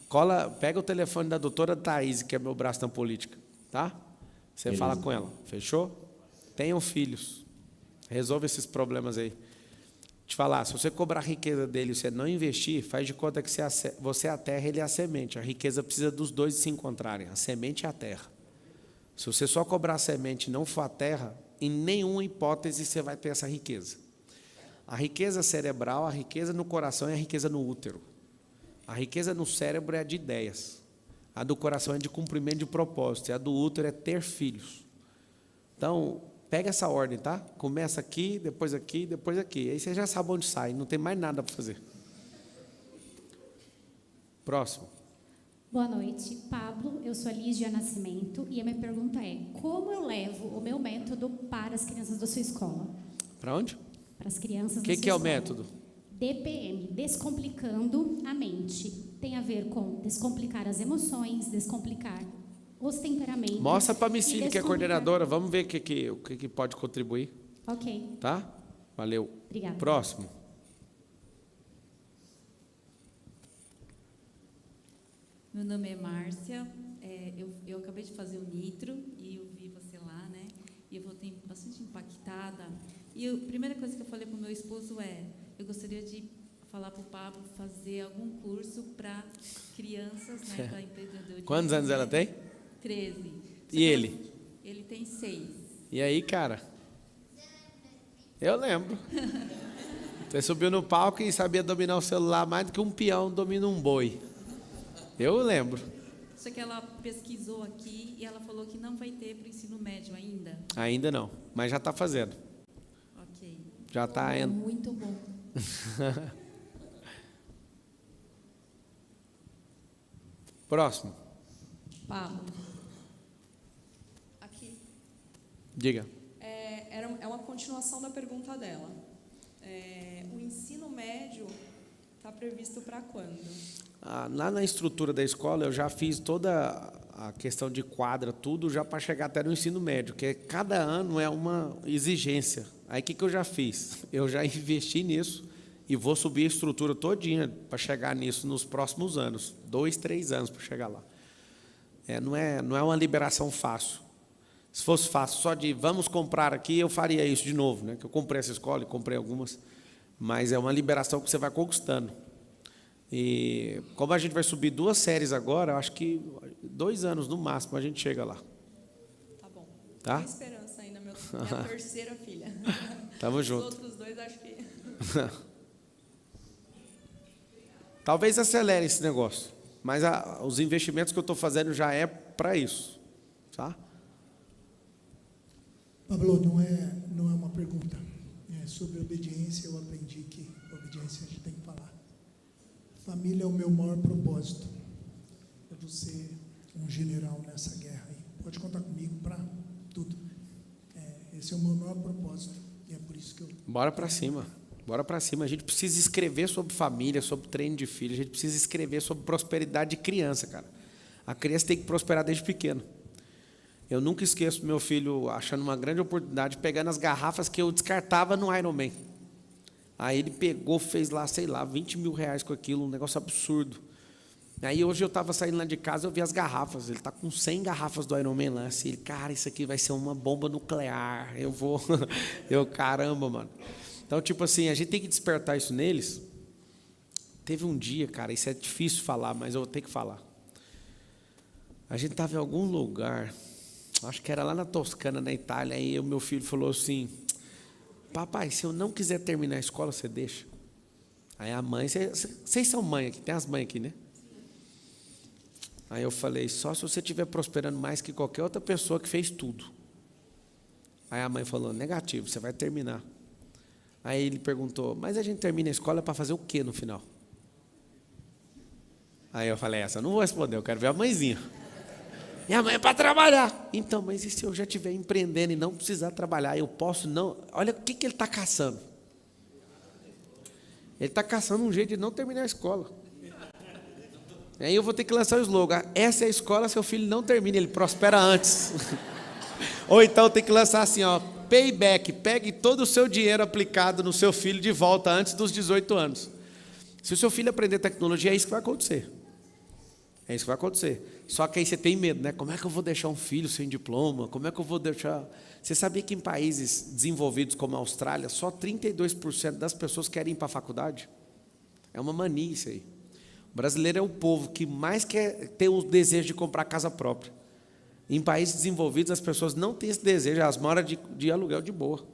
Cola, pega o telefone da doutora Thaís, que é meu braço na política, tá? Você Beleza. fala com ela, fechou? Tenham filhos. Resolve esses problemas aí. Te falar, se você cobrar a riqueza dele e você não investir, faz de conta que você é a terra e ele é a semente. A riqueza precisa dos dois se encontrarem, a semente e a terra. Se você só cobrar a semente e não for a terra, em nenhuma hipótese você vai ter essa riqueza. A riqueza cerebral, a riqueza no coração e a riqueza no útero. A riqueza no cérebro é a de ideias. A do coração é de cumprimento de propósito. E a do útero é ter filhos. Então, pega essa ordem, tá? Começa aqui, depois aqui, depois aqui. Aí você já sabe onde sai, não tem mais nada para fazer. Próximo. Boa noite, Pablo. Eu sou a Lígia Nascimento e a minha pergunta é: como eu levo o meu método para as crianças da sua escola? Para onde? Para as crianças O da que, sua que é o escola. método? DPM, Descomplicando a Mente. Tem a ver com descomplicar as emoções, descomplicar os temperamentos. Mostra para a e Micília, que é descomplicar- coordenadora. Vamos ver o que pode contribuir, Ok, tá? Valeu. obrigada. Próximo. Meu nome é Márcia, eu acabei de fazer o Nitro e eu vi você lá, né? E eu voltei bastante impactada. E a primeira coisa que eu falei para o meu esposo eu gostaria de falar para o Pablo fazer algum curso para crianças, né? Para empreendedorismo. Quantos anos ela tem? 13. E ele? Ele tem 6. E aí, cara? Eu lembro. Você subiu no palco e sabia dominar o celular mais do que um peão domina um boi. Eu lembro. Só que ela pesquisou aqui e ela falou que não vai ter para o ensino médio ainda. Ainda não, mas já está fazendo. Ok. Já está indo. Muito bom. Próximo. Pablo. Aqui. Diga. É uma continuação da pergunta dela. O ensino médio está previsto para quando? Lá na estrutura da escola eu já fiz toda a questão de quadra, tudo já para chegar até no ensino médio, que cada ano é uma exigência. Aí o que eu já fiz? Eu já investi nisso e vou subir a estrutura todinha para chegar nisso nos próximos anos, 2, 3 anos para chegar lá. Não é uma liberação fácil. Se fosse fácil, só de vamos comprar aqui, eu faria isso de novo, né? Que eu comprei essa escola e comprei algumas, mas é uma liberação que você vai conquistando. E como a gente vai subir 2 séries agora, eu acho que 2 anos no máximo a gente chega lá. Tá bom. Tá? Tem esperança ainda, minha terceira filha. Tamo Os junto. outros 2 acho que... Talvez acelere esse negócio, mas os investimentos que eu estou fazendo já é para isso, tá? Pablo, não é uma pergunta. É sobre obediência. Eu aprendi que obediência a gente tem que falar. Família é o meu maior propósito. Eu vou ser um general nessa guerra aí. Pode contar comigo para tudo. Esse é o meu maior propósito. E é por isso que eu... Bora para cima. Bora para cima. A gente precisa escrever sobre família, sobre treino de filho. A gente precisa escrever sobre prosperidade de criança, cara. A criança tem que prosperar desde pequeno. Eu nunca esqueço meu filho achando uma grande oportunidade, pegando as garrafas que eu descartava no Ironman. Aí ele pegou, fez lá, sei lá, 20 mil reais com aquilo, um negócio absurdo. Aí hoje eu estava saindo lá de casa, eu vi as garrafas, ele está com 100 garrafas do Ironman lá, assim, ele, cara, isso aqui vai ser uma bomba nuclear, caramba, mano. Então, tipo assim, a gente tem que despertar isso neles. Teve um dia, cara, isso é difícil falar, mas eu vou ter que falar. A gente estava em algum lugar, acho que era lá na Toscana, na Itália, aí o meu filho falou assim: papai, se eu não quiser terminar a escola, você deixa? Aí a mãe, vocês são mãe aqui, tem as mães aqui, né? Aí eu falei, só se você estiver prosperando mais que qualquer outra pessoa que fez tudo. Aí a mãe falou, negativo, você vai terminar. Aí ele perguntou, mas a gente termina a escola para fazer o quê no final? Aí eu falei, essa eu não vou responder, eu quero ver a mãezinha. Minha mãe é para trabalhar. Então, mas e se eu já estiver empreendendo e não precisar trabalhar, eu posso não... Olha o que ele está caçando. Ele está caçando um jeito de não terminar a escola. Aí eu vou ter que lançar o slogan, essa é a escola, seu filho não termina, ele prospera antes. Ou então tem que lançar assim, ó, payback, pegue todo o seu dinheiro aplicado no seu filho de volta antes dos 18 anos. Se o seu filho aprender tecnologia, é isso que vai acontecer. É isso que vai acontecer. Só que aí você tem medo, né? Como é que eu vou deixar um filho sem diploma? Como é que eu vou deixar... Você sabia que em países desenvolvidos como a Austrália, só 32% das pessoas querem ir para a faculdade? É uma mania isso aí. O brasileiro é o povo que mais quer ter o desejo de comprar casa própria. Em países desenvolvidos, as pessoas não têm esse desejo, elas moram de aluguel de boa.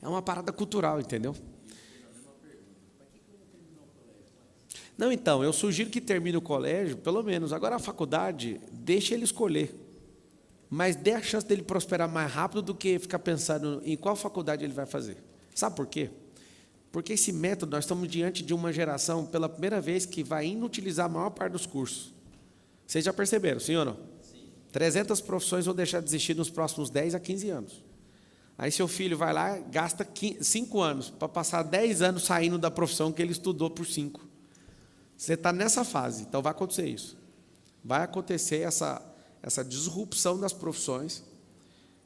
É uma parada cultural, entendeu? Não, então, eu sugiro que termine o colégio, pelo menos. Agora, a faculdade, deixa ele escolher. Mas dê a chance dele prosperar mais rápido do que ficar pensando em qual faculdade ele vai fazer. Sabe por quê? Porque esse método, nós estamos diante de uma geração, pela primeira vez, que vai inutilizar a maior parte dos cursos. Vocês já perceberam, sim ou não? Sim. 300 profissões vão deixar de existir nos próximos 10 a 15 anos. Aí seu filho vai lá, gasta 5 anos para passar 10 anos saindo da profissão que ele estudou por 5. Você está nessa fase, então vai acontecer isso. Vai acontecer essa disrupção das profissões.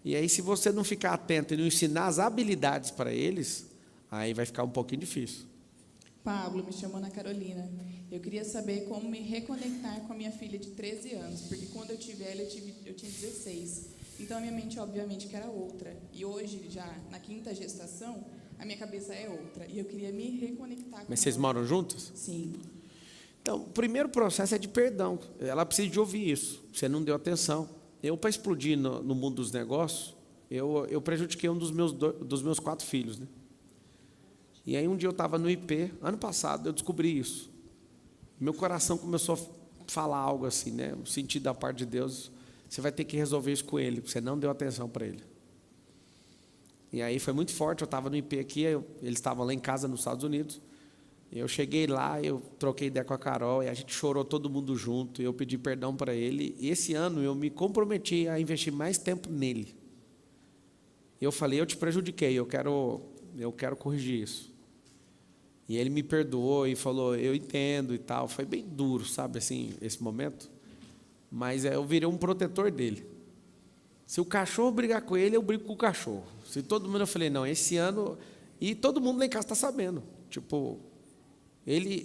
E aí, se você não ficar atento e não ensinar as habilidades para eles, aí vai ficar um pouquinho difícil. Pablo, me chamo Ana Carolina. Eu queria saber como me reconectar com a minha filha de 13 anos, porque quando eu tive ela, eu tinha 16. Então, a minha mente, obviamente, que era outra. E hoje, já na 5ª gestação, a minha cabeça é outra. E eu queria me reconectar com Mas vocês moram juntos? Sim. Então, o primeiro processo é de perdão. Ela precisa de ouvir isso. Você não deu atenção. Eu, para explodir no mundo dos negócios, eu prejudiquei um dos meus 4 filhos, né? E aí, um dia eu estava no IP, ano passado, eu descobri isso. Meu coração começou a falar algo assim, né? O sentido da parte de Deus, você vai ter que resolver isso com ele, você não deu atenção para ele. E aí foi muito forte, eu estava no IP aqui, eles estavam lá em casa nos Estados Unidos. Eu cheguei lá, eu troquei ideia com a Carol, e a gente chorou todo mundo junto, e eu pedi perdão para ele. E esse ano eu me comprometi a investir mais tempo nele. Eu falei, eu te prejudiquei, eu quero corrigir isso. E ele me perdoou e falou, eu entendo e tal. Foi bem duro, sabe, assim, esse momento. Mas eu virei um protetor dele. Se o cachorro brigar com ele, eu brigo com o cachorro. Se todo mundo, eu falei, não, esse ano... E todo mundo lá em casa está sabendo. Tipo,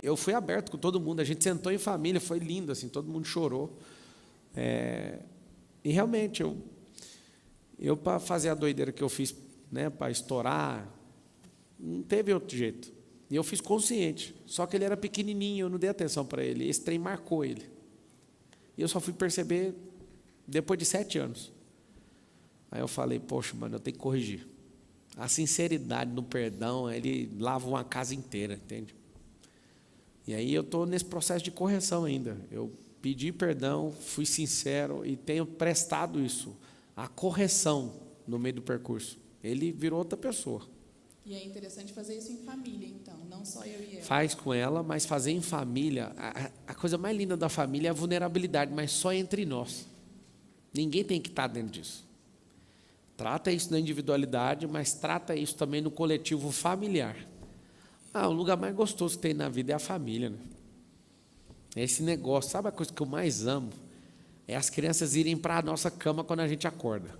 eu fui aberto com todo mundo, a gente sentou em família, foi lindo, assim, todo mundo chorou. E realmente, eu para fazer a doideira que eu fiz, né, para estourar, não teve outro jeito. E eu fiz consciente, só que ele era pequenininho, eu não dei atenção para ele, esse trem marcou ele. E eu só fui perceber depois de 7 anos. Aí eu falei, poxa, mano, eu tenho que corrigir. A sinceridade no perdão, ele lava uma casa inteira, entende? E aí eu estou nesse processo de correção ainda. Eu pedi perdão, fui sincero e tenho prestado isso, a correção no meio do percurso. Ele virou outra pessoa. E é interessante fazer isso em família, então, não só eu e ela. Faz com ela, mas fazer em família, a coisa mais linda da família é a vulnerabilidade, mas só entre nós. Ninguém tem que estar dentro disso. Trata isso na individualidade, mas trata isso também no coletivo familiar. O lugar mais gostoso que tem na vida é a família, né? É esse negócio. Sabe a coisa que eu mais amo? É as crianças irem para a nossa cama quando a gente acorda.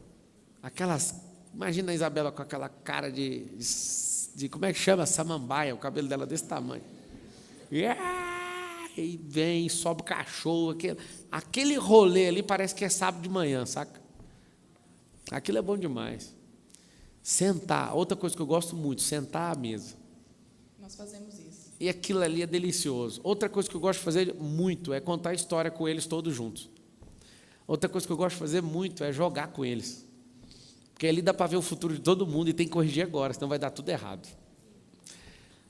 Imagina a Isabela com aquela cara de como é que chama? Samambaia, o cabelo dela desse tamanho. E vem, sobe o cachorro. Aquele rolê ali parece que é sábado de manhã, saca? Aquilo é bom demais. Sentar, outra coisa que eu gosto muito, sentar à mesa. Nós fazemos isso. E aquilo ali é delicioso. Outra coisa que eu gosto de fazer muito é contar história com eles todos juntos. Outra coisa que eu gosto de fazer muito é jogar com eles. Porque ali dá para ver o futuro de todo mundo e tem que corrigir agora, senão vai dar tudo errado.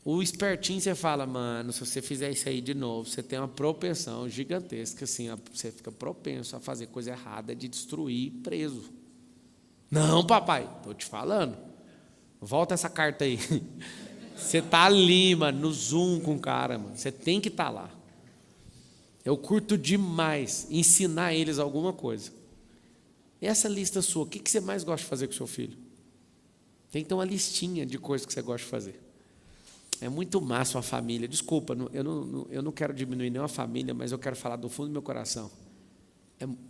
O espertinho, você fala, mano, se você fizer isso aí de novo, você tem uma propensão gigantesca, assim, você fica propenso a fazer coisa errada, de destruir preso. Não, papai, tô te falando. Volta essa carta aí. Você tá ali, mano, no Zoom com o cara, mano. Você tem que estar lá. Eu curto demais ensinar eles alguma coisa. E essa lista sua, o que você mais gosta de fazer com o seu filho? Tem que ter uma listinha de coisas que você gosta de fazer. É muito massa uma família. Desculpa, eu não quero diminuir nenhuma família, mas eu quero falar do fundo do meu coração.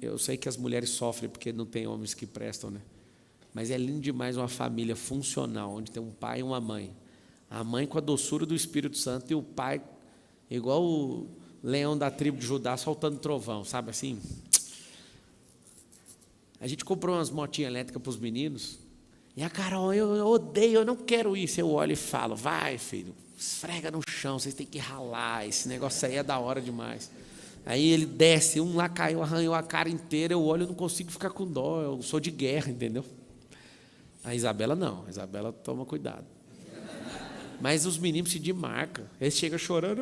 Eu sei que as mulheres sofrem porque não tem homens que prestam, né? Mas é lindo demais uma família funcional, onde tem um pai e uma mãe. A mãe com a doçura do Espírito Santo e o pai igual o leão da tribo de Judá soltando trovão, sabe assim? A gente comprou umas motinhas elétricas para os meninos. E a Carol, eu odeio, eu não quero isso. Eu olho e falo, vai filho, esfrega no chão, vocês têm que ralar, esse negócio aí é da hora demais. Aí ele desce, um lá caiu, arranhou a cara inteira, eu olho, eu não consigo ficar com dó, eu sou de guerra, entendeu? A Isabela não, a Isabela toma cuidado. Mas os meninos se demarcam, eles chegam chorando,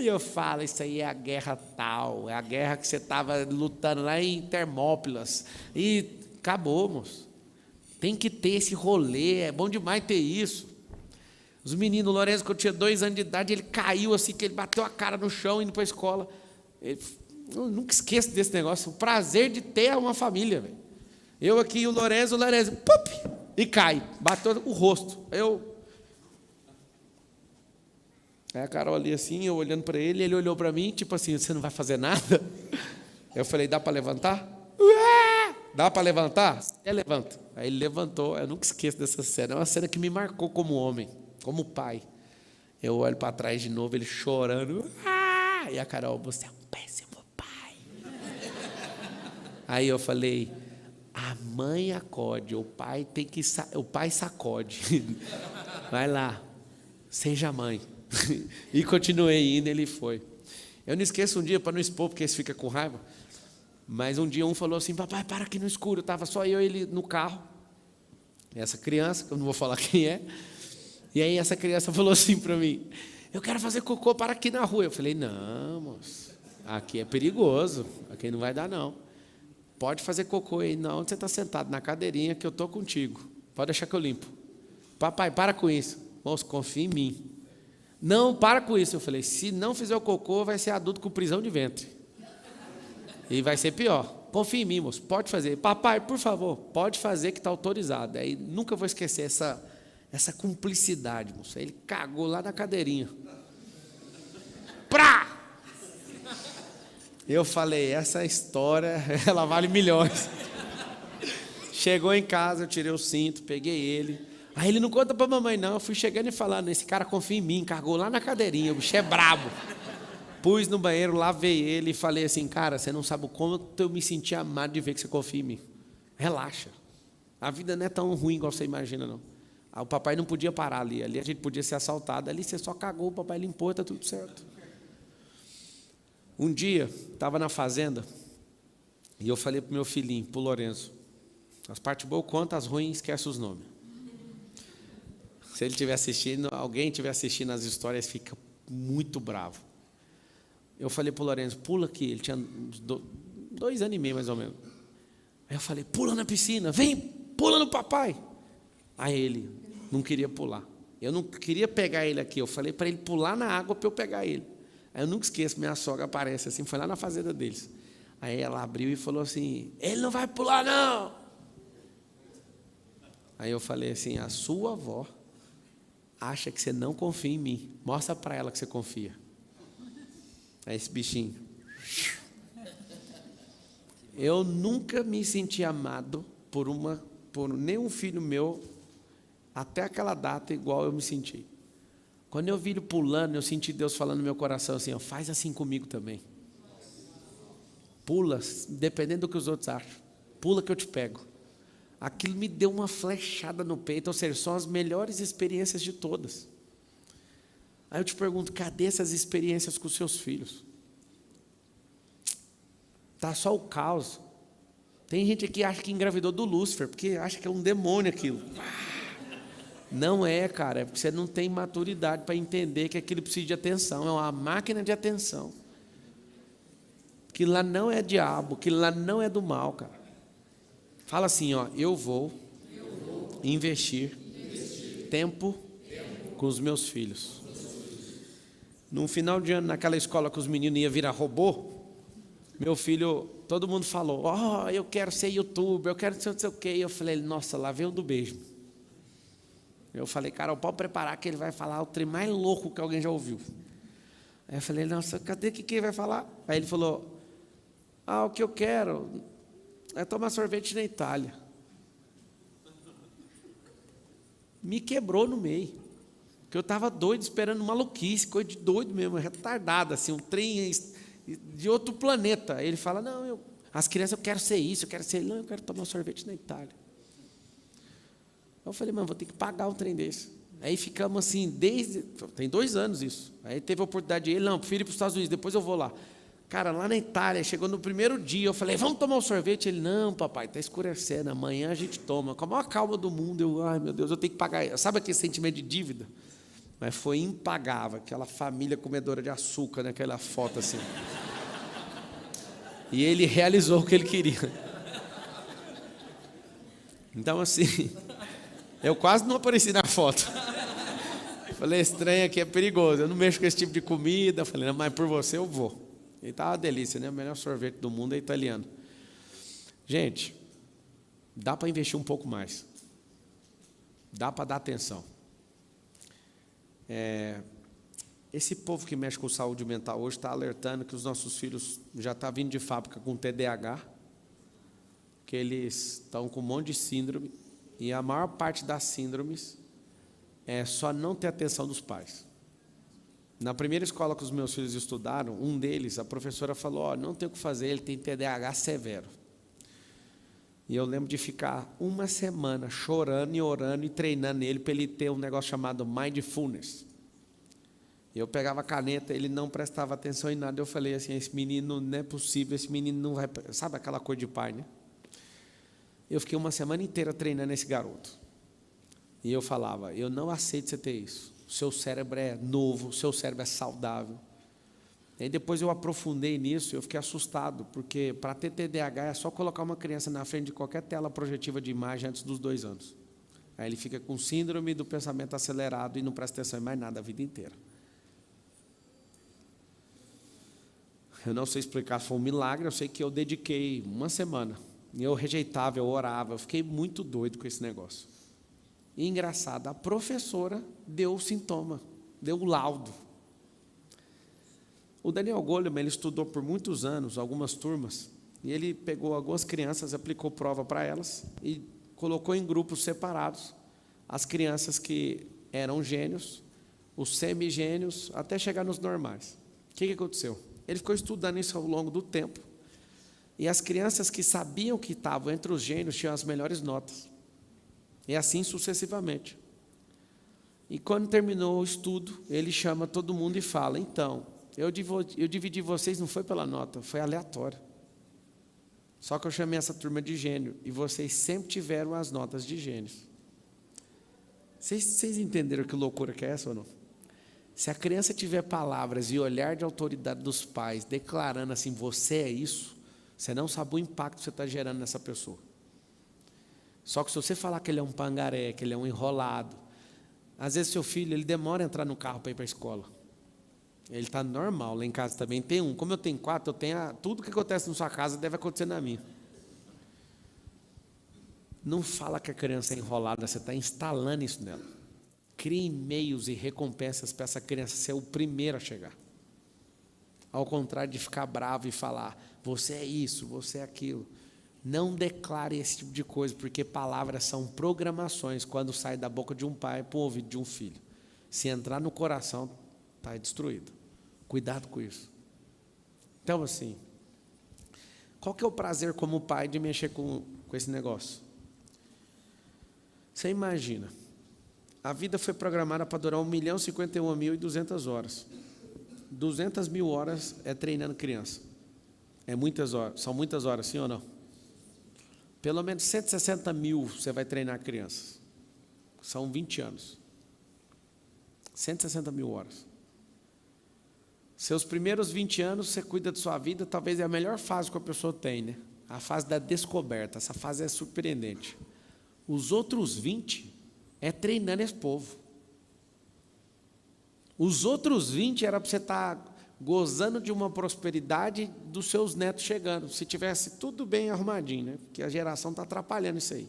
e eu falo, isso aí é a guerra tal, é a guerra que você estava lutando lá em Termópilas, e acabou, moço. Tem que ter esse rolê, é bom demais ter isso. Os meninos, o Lourenço, quando tinha 2 anos de idade, ele caiu assim, que ele bateu a cara no chão indo para a escola. Eu nunca esqueço desse negócio, o prazer de ter uma família. Véio. Eu aqui, o Lourenço, pup, e cai, bateu o rosto. Aí a Carol ali assim, eu olhando para ele, ele olhou para mim, tipo assim, você não vai fazer nada? Eu falei, dá para levantar? Dá para levantar? Levanta. Aí ele levantou, eu nunca esqueço dessa cena, é uma cena que me marcou como homem, como pai. Eu olho para trás de novo, ele chorando, e a Carol, você é um péssimo pai. Aí eu falei, a mãe acode, o pai sacode. Vai lá, seja mãe. E continuei indo, ele foi. Eu não esqueço um dia, para não expor, porque eles ficam com raiva, mas um dia um falou assim, papai, para aqui no escuro, estava só eu e ele no carro, essa criança, que eu não vou falar quem é, e aí essa criança falou assim para mim, eu quero fazer cocô, para aqui na rua. Eu falei, não, moço, aqui é perigoso, aqui não vai dar não, pode fazer cocô aí, não, você está sentado na cadeirinha que eu estou contigo, pode deixar que eu limpo. Papai, para com isso. Moço, confia em mim. Não, para com isso. Eu falei, se não fizer o cocô, vai ser adulto com prisão de ventre. E vai ser pior. Confia em mim, moço, pode fazer. Papai, por favor, pode fazer que está autorizado. Aí nunca vou esquecer essa cumplicidade, moço. Aí ele cagou lá na cadeirinha. Prá! Eu falei, essa história, ela vale milhões. Chegou em casa, eu tirei o cinto, peguei ele. Aí ele não conta para a mamãe, não. Eu fui chegando e falando, esse cara confia em mim, cagou lá na cadeirinha, o bicho é brabo. Pus no banheiro, lavei ele e falei assim, cara, você não sabe o quanto eu me senti amado de ver que você confia em mim. Relaxa. A vida não é tão ruim igual você imagina, não. O papai não podia parar ali. Ali a gente podia ser assaltado. Ali você só cagou, o papai limpou, está tudo certo. Um dia, estava na fazenda, e eu falei para o meu filhinho, para o Lourenço, as partes boas contam, as ruins esquece os nomes. Se ele estiver assistindo, alguém estiver assistindo as histórias, fica muito bravo. Eu falei para o Lourenço, pula aqui. Ele tinha 2 anos e meio, mais ou menos. Aí eu falei, pula na piscina, vem, pula no papai. Aí ele não queria pular. Eu não queria pegar ele aqui. Eu falei para ele pular na água para eu pegar ele. Aí eu nunca esqueço, minha sogra aparece assim, foi lá na fazenda deles. Aí ela abriu e falou assim, ele não vai pular não. Aí eu falei assim, a sua avó acha que você não confia em mim. Mostra para ela que você confia. Aí esse bichinho. Eu nunca me senti amado por nenhum filho meu, até aquela data, igual eu me senti. Quando eu vi ele pulando, eu senti Deus falando no meu coração assim, ó, faz assim comigo também. Pula, dependendo do que os outros acham. Pula que eu te pego. Aquilo me deu uma flechada no peito, ou seja, são as melhores experiências de todas. Aí eu te pergunto, cadê essas experiências com os seus filhos? Está só o caos. Tem gente aqui que acha que engravidou do Lúcifer, porque acha que é um demônio aquilo. Não é, cara, é porque você não tem maturidade para entender que aquilo precisa de atenção, é uma máquina de atenção. Aquilo lá não é diabo, aquilo lá não é do mal, cara. Fala assim, ó, eu vou investir tempo com os meus filhos. No final de ano, naquela escola que os meninos iam virar robô, meu filho, todo mundo falou, eu quero ser youtuber, eu quero ser não sei o quê. E eu falei, nossa, lá veio o do beijo. Eu falei, cara, pode preparar que ele vai falar o trem mais louco que alguém já ouviu. Aí eu falei, nossa, cadê o que ele vai falar? Aí ele falou, o que eu quero é tomar sorvete na Itália. Me quebrou no meio. Porque eu estava doido, esperando maluquice, coisa de doido mesmo, retardado, assim, um trem de outro planeta. Aí ele fala, não, as crianças, eu quero ser isso, eu quero ser... Não, eu quero tomar sorvete na Itália. Eu falei, mano, vou ter que pagar um trem desse. Aí ficamos assim, tem 2 anos isso. Aí teve a oportunidade de ir, não, prefiro ir para os Estados Unidos, depois eu vou lá. Cara, lá na Itália, chegou no primeiro dia, eu falei, vamos tomar um sorvete? Ele, não, papai, está escurecendo, amanhã a gente toma. Com a maior calma do mundo, eu, ai meu Deus, eu tenho que pagar. Sabe aquele sentimento de dívida? Mas foi impagável, aquela família comedora de açúcar, naquela foto assim. E ele realizou o que ele queria. Então assim, eu quase não apareci na foto. Falei, esse trem aqui é perigoso, eu não mexo com esse tipo de comida. Falei, não, mas por você eu vou. E tá uma delícia, né? O melhor sorvete do mundo é italiano. Gente, dá para investir um pouco mais. Dá para dar atenção. Esse povo que mexe com saúde mental hoje está alertando que os nossos filhos já estão vindo de fábrica com TDAH, que eles estão com um monte de síndrome, e a maior parte das síndromes é só não ter atenção dos pais. Na primeira escola que os meus filhos estudaram, um deles, a professora falou, não tem o que fazer, ele tem TDAH severo. E eu lembro de ficar uma semana chorando e orando e treinando ele para ele ter um negócio chamado mindfulness. Eu pegava a caneta, ele não prestava atenção em nada. Eu falei assim, esse menino não é possível, esse menino não vai... Sabe aquela coisa de pai, né? Eu fiquei uma semana inteira treinando esse garoto. E eu falava, eu não aceito você ter isso. O seu cérebro é novo, o seu cérebro é saudável. E aí depois eu aprofundei nisso, eu fiquei assustado, porque para ter TDAH é só colocar uma criança na frente de qualquer tela projetiva de imagem antes dos 2 anos. Aí ele fica com síndrome do pensamento acelerado e não presta atenção em mais nada a vida inteira. Eu não sei explicar se foi um milagre, eu sei que eu dediquei uma semana. E eu rejeitava, eu orava, eu fiquei muito doido com esse negócio. E engraçado, a professora deu o sintoma, deu o laudo. O Daniel Goleman, ele estudou por muitos anos, algumas turmas, e ele pegou algumas crianças, aplicou prova para elas e colocou em grupos separados as crianças que eram gênios, os semigênios, até chegar nos normais. O que aconteceu? Ele ficou estudando isso ao longo do tempo, e as crianças que sabiam que estavam entre os gênios tinham as melhores notas, e assim sucessivamente. E quando terminou o estudo, ele chama todo mundo e fala, então, eu dividi vocês, não foi pela nota, foi aleatório. Só que eu chamei essa turma de gênio, e vocês sempre tiveram as notas de gênios. Vocês entenderam que loucura que é essa ou não? Se a criança tiver palavras e olhar de autoridade dos pais, declarando assim, você é isso, você não sabe o impacto que você está gerando nessa pessoa. Só que se você falar que ele é um pangaré, que ele é um enrolado, às vezes seu filho, ele demora a entrar no carro para ir para a escola. Ele está normal, lá em casa também tem um. Como eu tenho 4, eu tenho tudo que acontece na sua casa deve acontecer na minha. Não fala que a criança é enrolada, você está instalando isso nela. Crie e-mails e recompensas para essa criança ser o primeiro a chegar. Ao contrário de ficar bravo e falar, você é isso, você é aquilo. Não declare esse tipo de coisa, porque palavras são programações quando sai da boca de um pai para o ouvido de um filho. Se entrar no coração, está destruído. Cuidado com isso. Então, assim, qual que é o prazer como pai de mexer com esse negócio? Você imagina, a vida foi programada para durar 1.051.200 horas. 200.000 horas é treinando criança. É muitas horas, são muitas horas, sim ou não? Pelo menos 160.000 você vai treinar crianças. São 20 anos. 160 mil horas. Seus primeiros 20 anos, você cuida de sua vida, talvez é a melhor fase que a pessoa tem, né? A fase da descoberta. Essa fase é surpreendente. Os outros 20 é treinando esse povo. Os outros 20 era para você estar gozando de uma prosperidade dos seus netos chegando. Se tivesse tudo bem arrumadinho, né? Porque a geração está atrapalhando isso aí.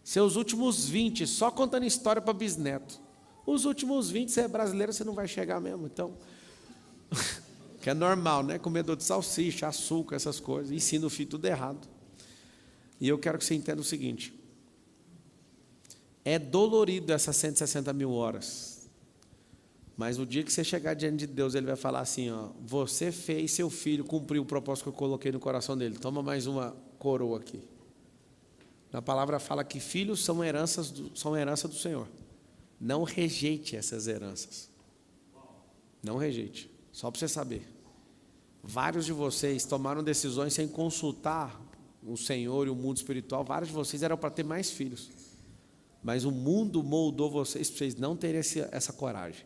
Seus últimos 20, só contando história para bisneto. Os últimos 20, você é brasileiro, você não vai chegar mesmo. Então, que é normal, né? Comedor de salsicha, açúcar, essas coisas. Ensina o filho tudo errado. E eu quero que você entenda o seguinte. É dolorido essas 160 mil horas. Mas o dia que você chegar diante de Deus, Ele vai falar assim, ó, você fez seu filho cumprir o propósito que eu coloquei no coração dele. Toma mais uma coroa aqui. A palavra fala que filhos são herança do Senhor. Não rejeite essas heranças. Não rejeite. Só para você saber. Vários de vocês tomaram decisões sem consultar o Senhor e o mundo espiritual. Vários de vocês eram para ter mais filhos. Mas o mundo moldou vocês para vocês não terem essa coragem.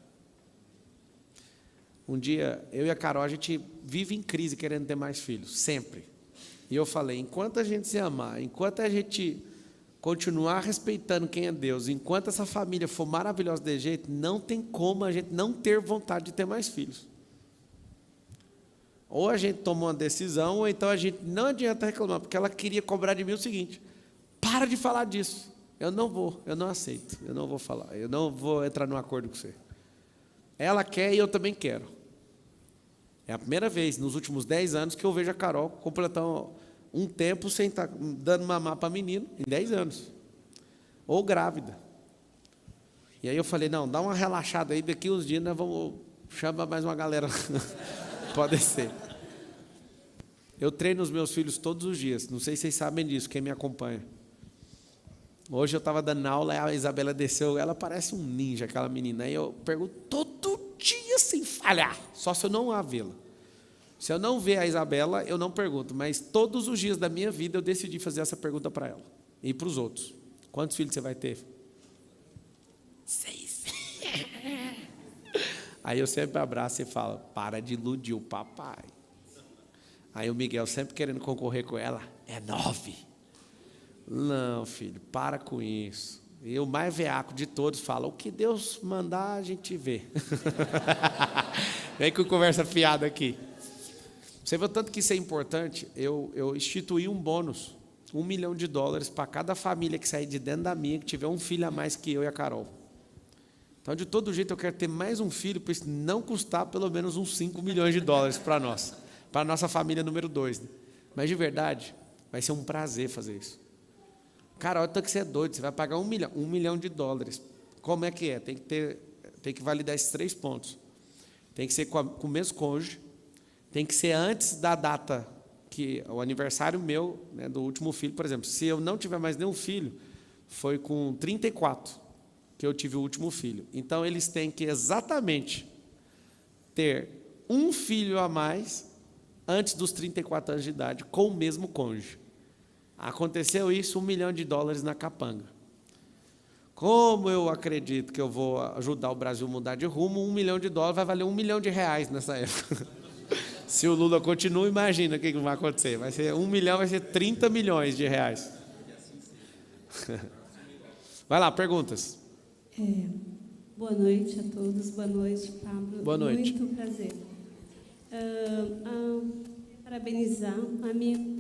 Um dia, eu e a Carol, a gente vive em crise querendo ter mais filhos, sempre. E eu falei, enquanto a gente se amar, enquanto a gente continuar respeitando quem é Deus, enquanto essa família for maravilhosa desse jeito, não tem como a gente não ter vontade de ter mais filhos. Ou a gente toma uma decisão, ou então a gente não adianta reclamar, porque ela queria cobrar de mim o seguinte, para de falar disso. Eu não aceito, eu não vou falar, eu não vou entrar num acordo com você. Ela quer e eu também quero. É a primeira vez nos últimos 10 anos que eu vejo a Carol completando um tempo sem estar dando mamar para menino, em 10 anos. Ou grávida. E aí eu falei, não, dá uma relaxada aí, daqui uns dias nós vamos chamar mais uma galera. Pode ser. Eu treino os meus filhos todos os dias, não sei se vocês sabem disso, quem me acompanha. Hoje eu estava dando aula, a Isabela desceu, ela parece um ninja, aquela menina. Aí eu pergunto todo dia sem falhar, só se eu não a vê-la. Se eu não ver a Isabela, eu não pergunto, mas todos os dias da minha vida eu decidi fazer essa pergunta para ela e para os outros. Quantos filhos você vai ter? 6. Aí eu sempre abraço e falo, para de iludir o papai. Aí o Miguel sempre querendo concorrer com ela, é 9. Não, filho, para com isso. E o mais veaco de todos fala, o que Deus mandar a gente vê. Vem com conversa fiada aqui. Você vê o tanto que isso é importante, eu instituí um bônus, $1 milhão para cada família que sair de dentro da minha, que tiver um filho a mais que eu e a Carol. Então, de todo jeito, eu quero ter mais um filho, para isso não custar pelo menos uns $5 milhões para nós, para a nossa família número 2. Né? Mas, de verdade, vai ser um prazer fazer isso. Carol, tanto que você é doido, você vai pagar $1 milhão. Como é que é? Tem que validar esses 3 pontos. Tem que ser com o mesmo cônjuge, tem que ser antes da data, que o aniversário meu, né, do último filho, por exemplo. Se eu não tiver mais nenhum filho, foi com 34 que eu tive o último filho. Então, eles têm que exatamente ter um filho a mais antes dos 34 anos de idade, com o mesmo cônjuge. Aconteceu isso, $1 milhão na capanga. Como eu acredito que eu vou ajudar o Brasil a mudar de rumo, $1 milhão vai valer $1 milhão nessa época. Se o Lula continua, imagina o que vai acontecer. Vai ser $1 milhão, vai ser R$30 milhões. Vai lá, perguntas. Boa noite a todos, boa noite, Pablo. Boa noite. Muito prazer. Parabenizar a minha...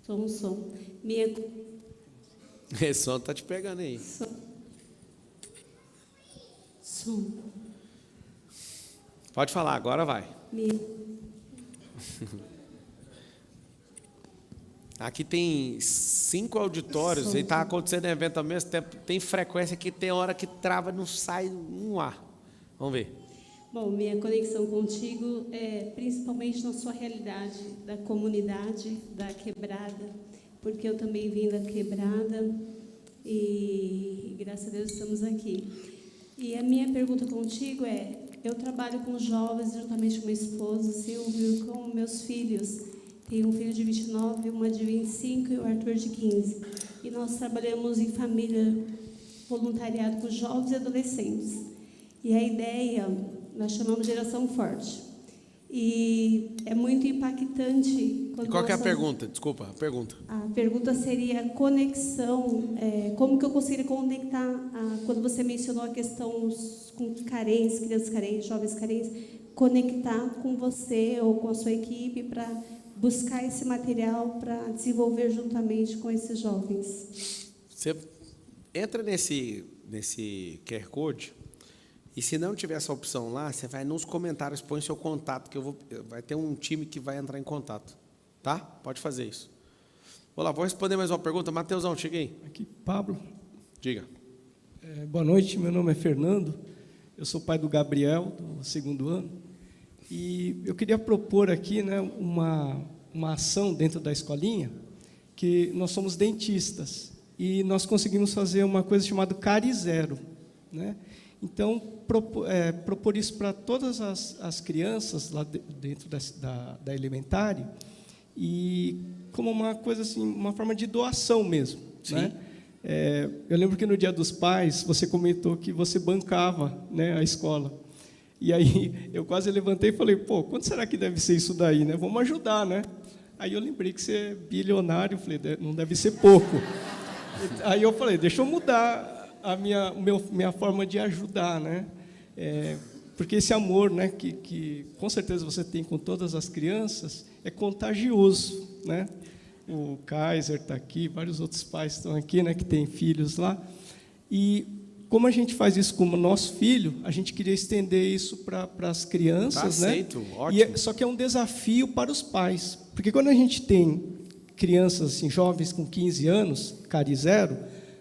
Som. Esse som está te pegando aí. Som. Pode falar, agora vai. Aqui tem 5 auditórios, e está acontecendo evento ao mesmo tempo. Tem frequência que tem hora que trava, não sai um ar. Vamos ver. Bom, minha conexão contigo é principalmente na sua realidade da comunidade, da quebrada, porque eu também vim da quebrada e graças a Deus estamos aqui. E a minha pergunta contigo é, eu trabalho com jovens juntamente com meu esposo, Silvio, com meus filhos. Tenho um filho de 29, uma de 25 e o Arthur de 15. e nós trabalhamos em família, voluntariado com jovens e adolescentes. E a ideia, nós chamamos de Geração Forte. E é muito impactante. E qual que é a pergunta? Desculpa, a pergunta. A pergunta seria conexão, como que eu conseguiria conectar, quando você mencionou a questão com carentes, crianças carentes, jovens carentes, conectar com você ou com a sua equipe para buscar esse material para desenvolver juntamente com esses jovens. Você entra nesse QR Code e se não tiver essa opção lá, você vai nos comentários, põe seu contato, que vai ter um time que vai entrar em contato. Tá? Pode fazer isso. Olá, vou responder mais uma pergunta. Mateusão, chega aí. Aqui, Pablo. Diga. Boa noite, meu nome é Fernando. Eu sou pai do Gabriel, do 2º ano. E eu queria propor aqui, né, uma ação dentro da escolinha, que nós somos dentistas. E nós conseguimos fazer uma coisa chamada CARI Zero, né? Então, propor isso para todas as crianças lá dentro da elementária, e como uma coisa assim, uma forma de doação mesmo. Sim. Né? Eu lembro que no Dia dos Pais, você comentou que você bancava, né, a escola. E aí eu quase levantei e falei, pô, quanto será que deve ser isso daí, né? Vamos ajudar, né? Aí eu lembrei que você é bilionário, falei, não deve ser pouco. Aí eu falei, deixa eu mudar a minha forma de ajudar, né? Porque esse amor, né, que com certeza você tem com todas as crianças, é contagioso, né? O Kaiser está aqui, vários outros pais estão aqui, né, que têm filhos lá. E como a gente faz isso com o nosso filho, a gente queria estender isso para as crianças, tá, né? aceito, ótimo. Só que é um desafio para os pais, porque quando a gente tem crianças, assim, jovens com 15 anos, CARI Zero,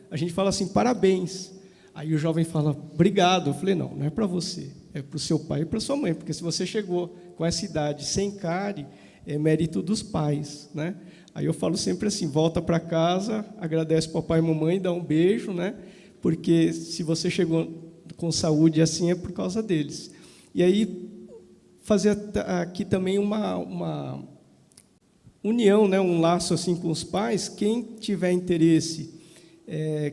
a gente fala assim, parabéns. Aí o jovem fala, obrigado. Eu falei, não é para você, é para o seu pai e para a sua mãe, porque se você chegou com essa idade sem CARI, é mérito dos pais, né? Aí eu falo sempre assim, volta para casa, agradece ao papai e mamãe, dá um beijo, né? Porque se você chegou com saúde assim, é por causa deles. E aí, fazer aqui também uma união, né? Um laço assim com os pais. Quem tiver interesse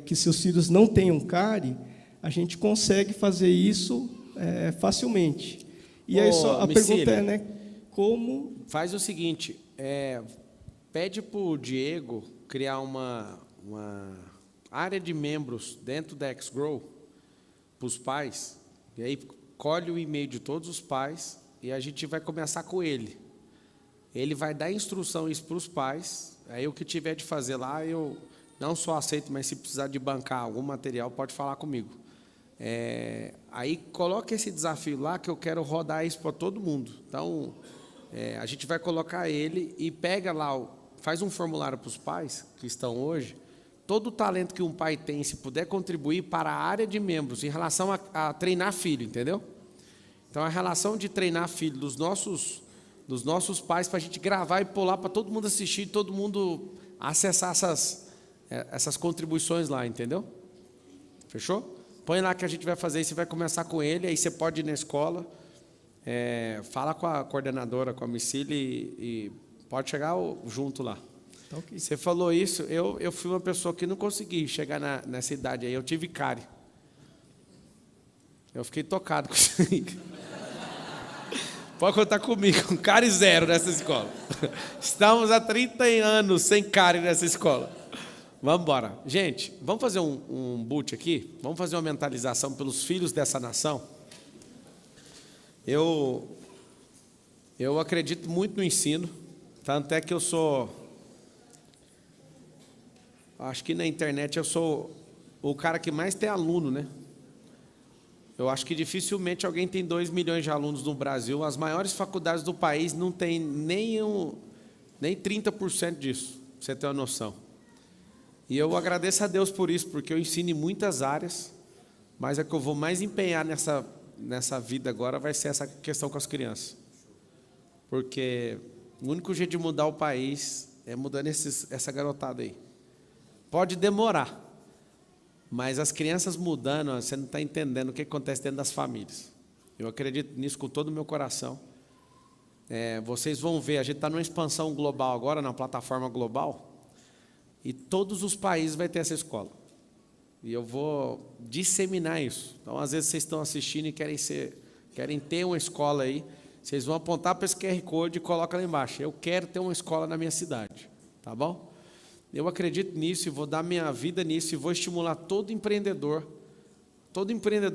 que seus filhos não tenham CARI, a gente consegue fazer isso facilmente. E aí só a pergunta é, né? Como... Faz o seguinte, pede para o Diego criar uma área de membros dentro da XGrow para os pais, e aí colhe o e-mail de todos os pais e a gente vai começar com ele. Ele vai dar instrução isso para os pais, aí o que tiver de fazer lá, eu não só aceito, mas se precisar de bancar algum material, pode falar comigo. Aí coloca esse desafio lá, que eu quero rodar isso para todo mundo. Então, a gente vai colocar ele e pega lá, faz um formulário para os pais que estão hoje, todo o talento que um pai tem, se puder contribuir para a área de membros em relação a treinar filho, entendeu? Então, a relação de treinar filho dos nossos pais, para a gente gravar e pular para todo mundo assistir, todo mundo acessar essas contribuições lá, entendeu? Fechou? Põe lá que a gente vai fazer isso, você vai começar com ele, aí você pode ir na escola, fala com a coordenadora, com a Micília e pode chegar junto lá. Tá, okay. Você falou isso, eu fui uma pessoa que não consegui chegar nessa idade aí, eu tive CARI. Eu fiquei tocado com isso aí. Pode contar comigo, com CARI zero nessa escola. Estamos há 30 anos sem CARI nessa escola. Vamos embora. Gente, vamos fazer um boot aqui? Vamos fazer uma mentalização pelos filhos dessa nação? Eu acredito muito no ensino, tanto é que eu sou... Acho que na internet eu sou o cara que mais tem aluno, né? Eu acho que dificilmente alguém tem 2 milhões de alunos no Brasil. As maiores faculdades do país não tem nem 30% disso, pra você ter uma noção. E eu agradeço a Deus por isso, porque eu ensino em muitas áreas, mas a que eu vou mais empenhar nessa vida agora vai ser essa questão com as crianças. Porque o único jeito de mudar o país é mudando essa garotada aí. Pode demorar, mas as crianças mudando, você não está entendendo o que acontece dentro das famílias. Eu acredito nisso com todo o meu coração. Vocês vão ver, a gente está numa expansão global agora, na plataforma global. E todos os países vai ter essa escola. E eu vou disseminar isso. Então, às vezes, vocês estão assistindo e querem ter uma escola aí. Vocês vão apontar para esse QR Code e colocam lá embaixo. Eu quero ter uma escola na minha cidade. Tá bom? Eu acredito nisso e vou dar minha vida nisso e vou estimular todo empreendedor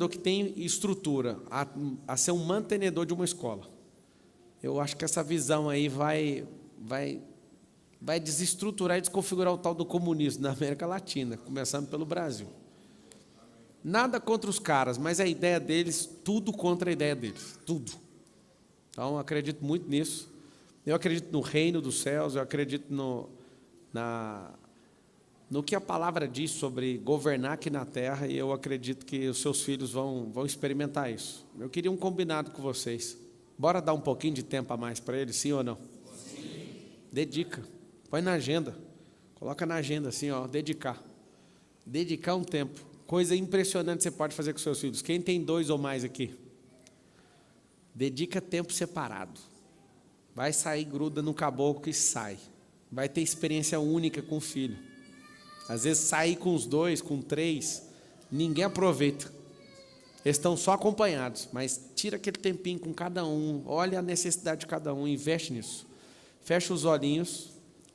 que tem estrutura a ser um mantenedor de uma escola. Eu acho que essa visão aí vai desestruturar e desconfigurar o tal do comunismo na América Latina, começando pelo Brasil. Nada contra os caras, mas a ideia deles, tudo contra a ideia deles, tudo. Então, eu acredito muito nisso. Eu acredito no reino dos céus, eu acredito no que a palavra diz sobre governar aqui na terra, e eu acredito que os seus filhos vão experimentar isso. Eu queria um combinado com vocês. Bora dar um pouquinho de tempo a mais para eles, sim ou não? Sim. Dedica. Põe na agenda. Coloca na agenda assim, ó, dedicar. Dedicar um tempo. Coisa impressionante você pode fazer com seus filhos. Quem tem 2 ou mais aqui? Dedica tempo separado. Vai sair, gruda no caboclo e sai. Vai ter experiência única com o filho. Às vezes sair com os 2, com 3, ninguém aproveita. Eles estão só acompanhados, mas tira aquele tempinho com cada um, olha a necessidade de cada um, investe nisso. Fecha os olhinhos,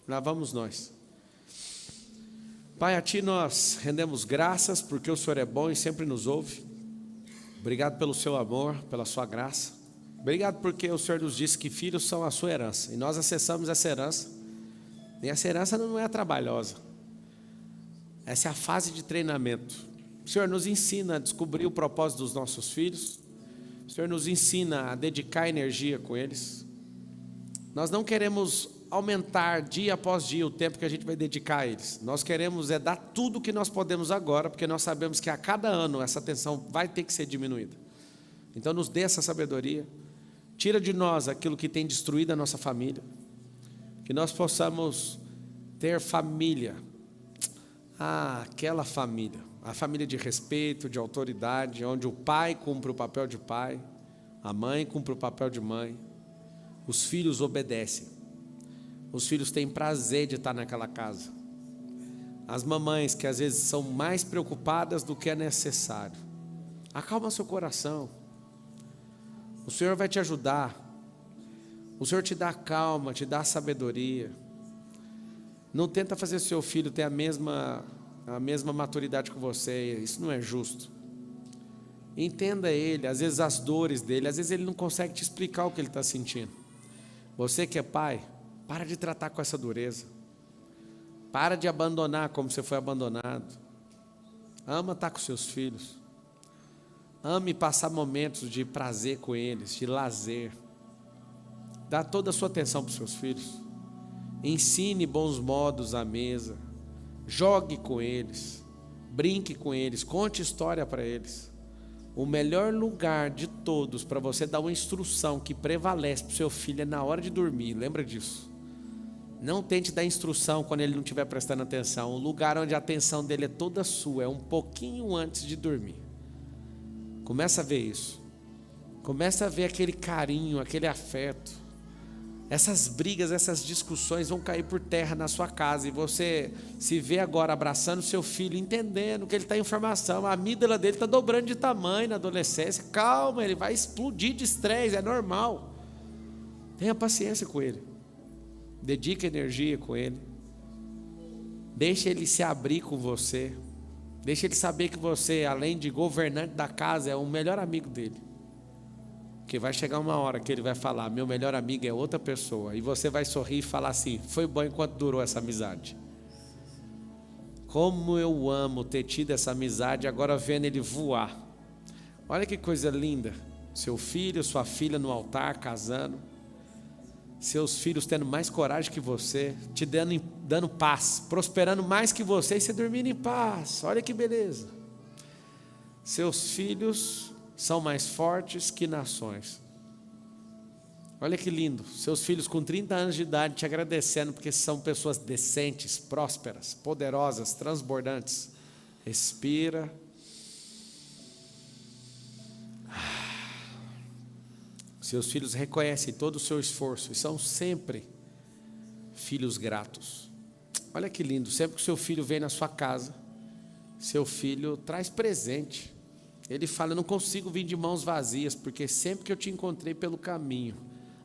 lá vamos nós. Pai, a Ti nós rendemos graças, porque o Senhor é bom e sempre nos ouve. Obrigado pelo Seu amor, pela Sua graça. Obrigado porque o Senhor nos disse que filhos são a Sua herança, e nós acessamos essa herança. E essa herança não é trabalhosa. Essa é a fase de treinamento. O Senhor nos ensina a descobrir o propósito dos nossos filhos. O Senhor nos ensina a dedicar energia com eles. Nós não queremos aumentar dia após dia o tempo que a gente vai dedicar a eles. Nós queremos dar tudo o que nós podemos agora, porque nós sabemos que a cada ano essa atenção vai ter que ser diminuída. Então nos dê essa sabedoria. Tira de nós aquilo que tem destruído a nossa família. Que nós possamos ter família. Aquela família. A família de respeito, de autoridade, onde o pai cumpre o papel de pai, a mãe cumpre o papel de mãe, os filhos obedecem, os filhos têm prazer de estar naquela casa. As mamães que às vezes são mais preocupadas do que é necessário, acalma seu coração, o Senhor vai te ajudar, o Senhor te dá calma, te dá sabedoria. Não tenta fazer seu filho ter a mesma maturidade que você, isso não é justo. Entenda ele, às vezes as dores dele, às vezes ele não consegue te explicar o que ele está sentindo. Você que é pai, para de tratar com essa dureza, para de abandonar como você foi abandonado. Ama estar com seus filhos, ame passar momentos de prazer com eles, de lazer. Dá toda a sua atenção para os seus filhos, ensine bons modos à mesa, jogue com eles, brinque com eles, conte história para eles. O melhor lugar de todos para você dar uma instrução que prevalece para o seu filho é na hora de dormir, lembra disso. Não tente dar instrução quando ele não estiver prestando atenção. O lugar onde a atenção dele é toda sua é um pouquinho antes de dormir. Começa a ver isso. Começa a ver aquele carinho, aquele afeto. Essas brigas, essas discussões vão cair por terra na sua casa e você se vê agora abraçando seu filho, entendendo que ele está em formação, a amígdala dele está dobrando de tamanho na adolescência. Calma, ele vai explodir de estresse, é normal. Tenha paciência com ele, dedique energia com ele, deixe ele se abrir com você, deixe ele saber que você, além de governante da casa, é o melhor amigo dele. Porque vai chegar uma hora que ele vai falar, meu melhor amigo é outra pessoa, e você vai sorrir e falar assim, foi bom enquanto durou essa amizade. Como eu amo ter tido essa amizade, agora vendo ele voar. Olha que coisa linda, seu filho, sua filha no altar, casando, seus filhos tendo mais coragem que você, te dando paz, prosperando mais que você, e você dormindo em paz. Olha que beleza. Seus filhos são mais fortes que nações. Olha que lindo, seus filhos com 30 anos de idade te agradecendo, porque são pessoas decentes, prósperas, poderosas, transbordantes. Respira. Seus filhos reconhecem todo o seu esforço e são sempre filhos gratos. Olha que lindo, sempre que o seu filho vem na sua casa, seu filho traz presente. Ele fala: eu não consigo vir de mãos vazias, porque sempre que eu te encontrei pelo caminho,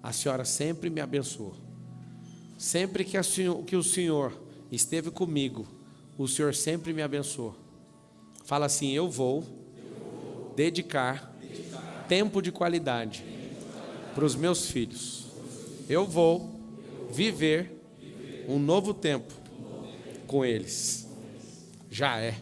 a senhora sempre me abençoou. Sempre que o Senhor esteve comigo, o Senhor sempre me abençoou. Fala assim: eu vou dedicar tempo de qualidade para os meus filhos. Eu vou viver um novo tempo com eles. Já é.